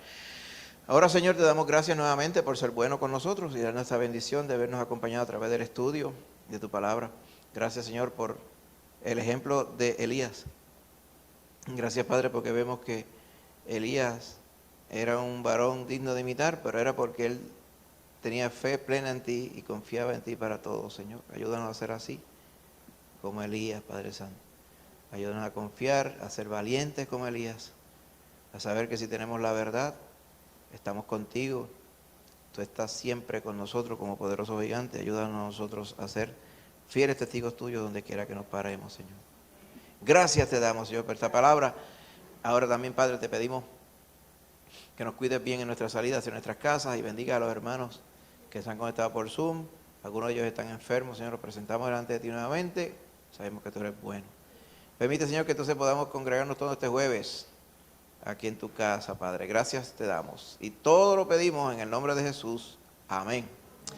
Ahora, Señor, te damos gracias nuevamente por ser bueno con nosotros y darnos esta bendición de habernos acompañado a través del estudio de tu palabra. Gracias, Señor, por el ejemplo de Elías. Gracias, Padre, porque vemos que Elías era un varón digno de imitar, pero era porque él tenía fe plena en ti y confiaba en ti para todo, Señor. Ayúdanos a ser así, como Elías, Padre Santo. Ayúdanos a confiar, a ser valientes como Elías, a saber que si tenemos la verdad, estamos contigo. Tú estás siempre con nosotros como poderoso gigante. Ayúdanos a nosotros a ser fieles testigos tuyos donde quiera que nos paremos, Señor. Gracias te damos, Señor, por esta palabra. Ahora también, Padre, te pedimos que nos cuides bien en nuestra salida hacia nuestras casas y bendiga a los hermanos que se han conectado por Zoom. Algunos de ellos están enfermos, Señor, los presentamos delante de ti nuevamente. Sabemos que tú eres bueno. Permite, Señor, que entonces podamos congregarnos todo este jueves aquí en tu casa, Padre. Gracias te damos. Y todo lo pedimos en el nombre de Jesús. Amén.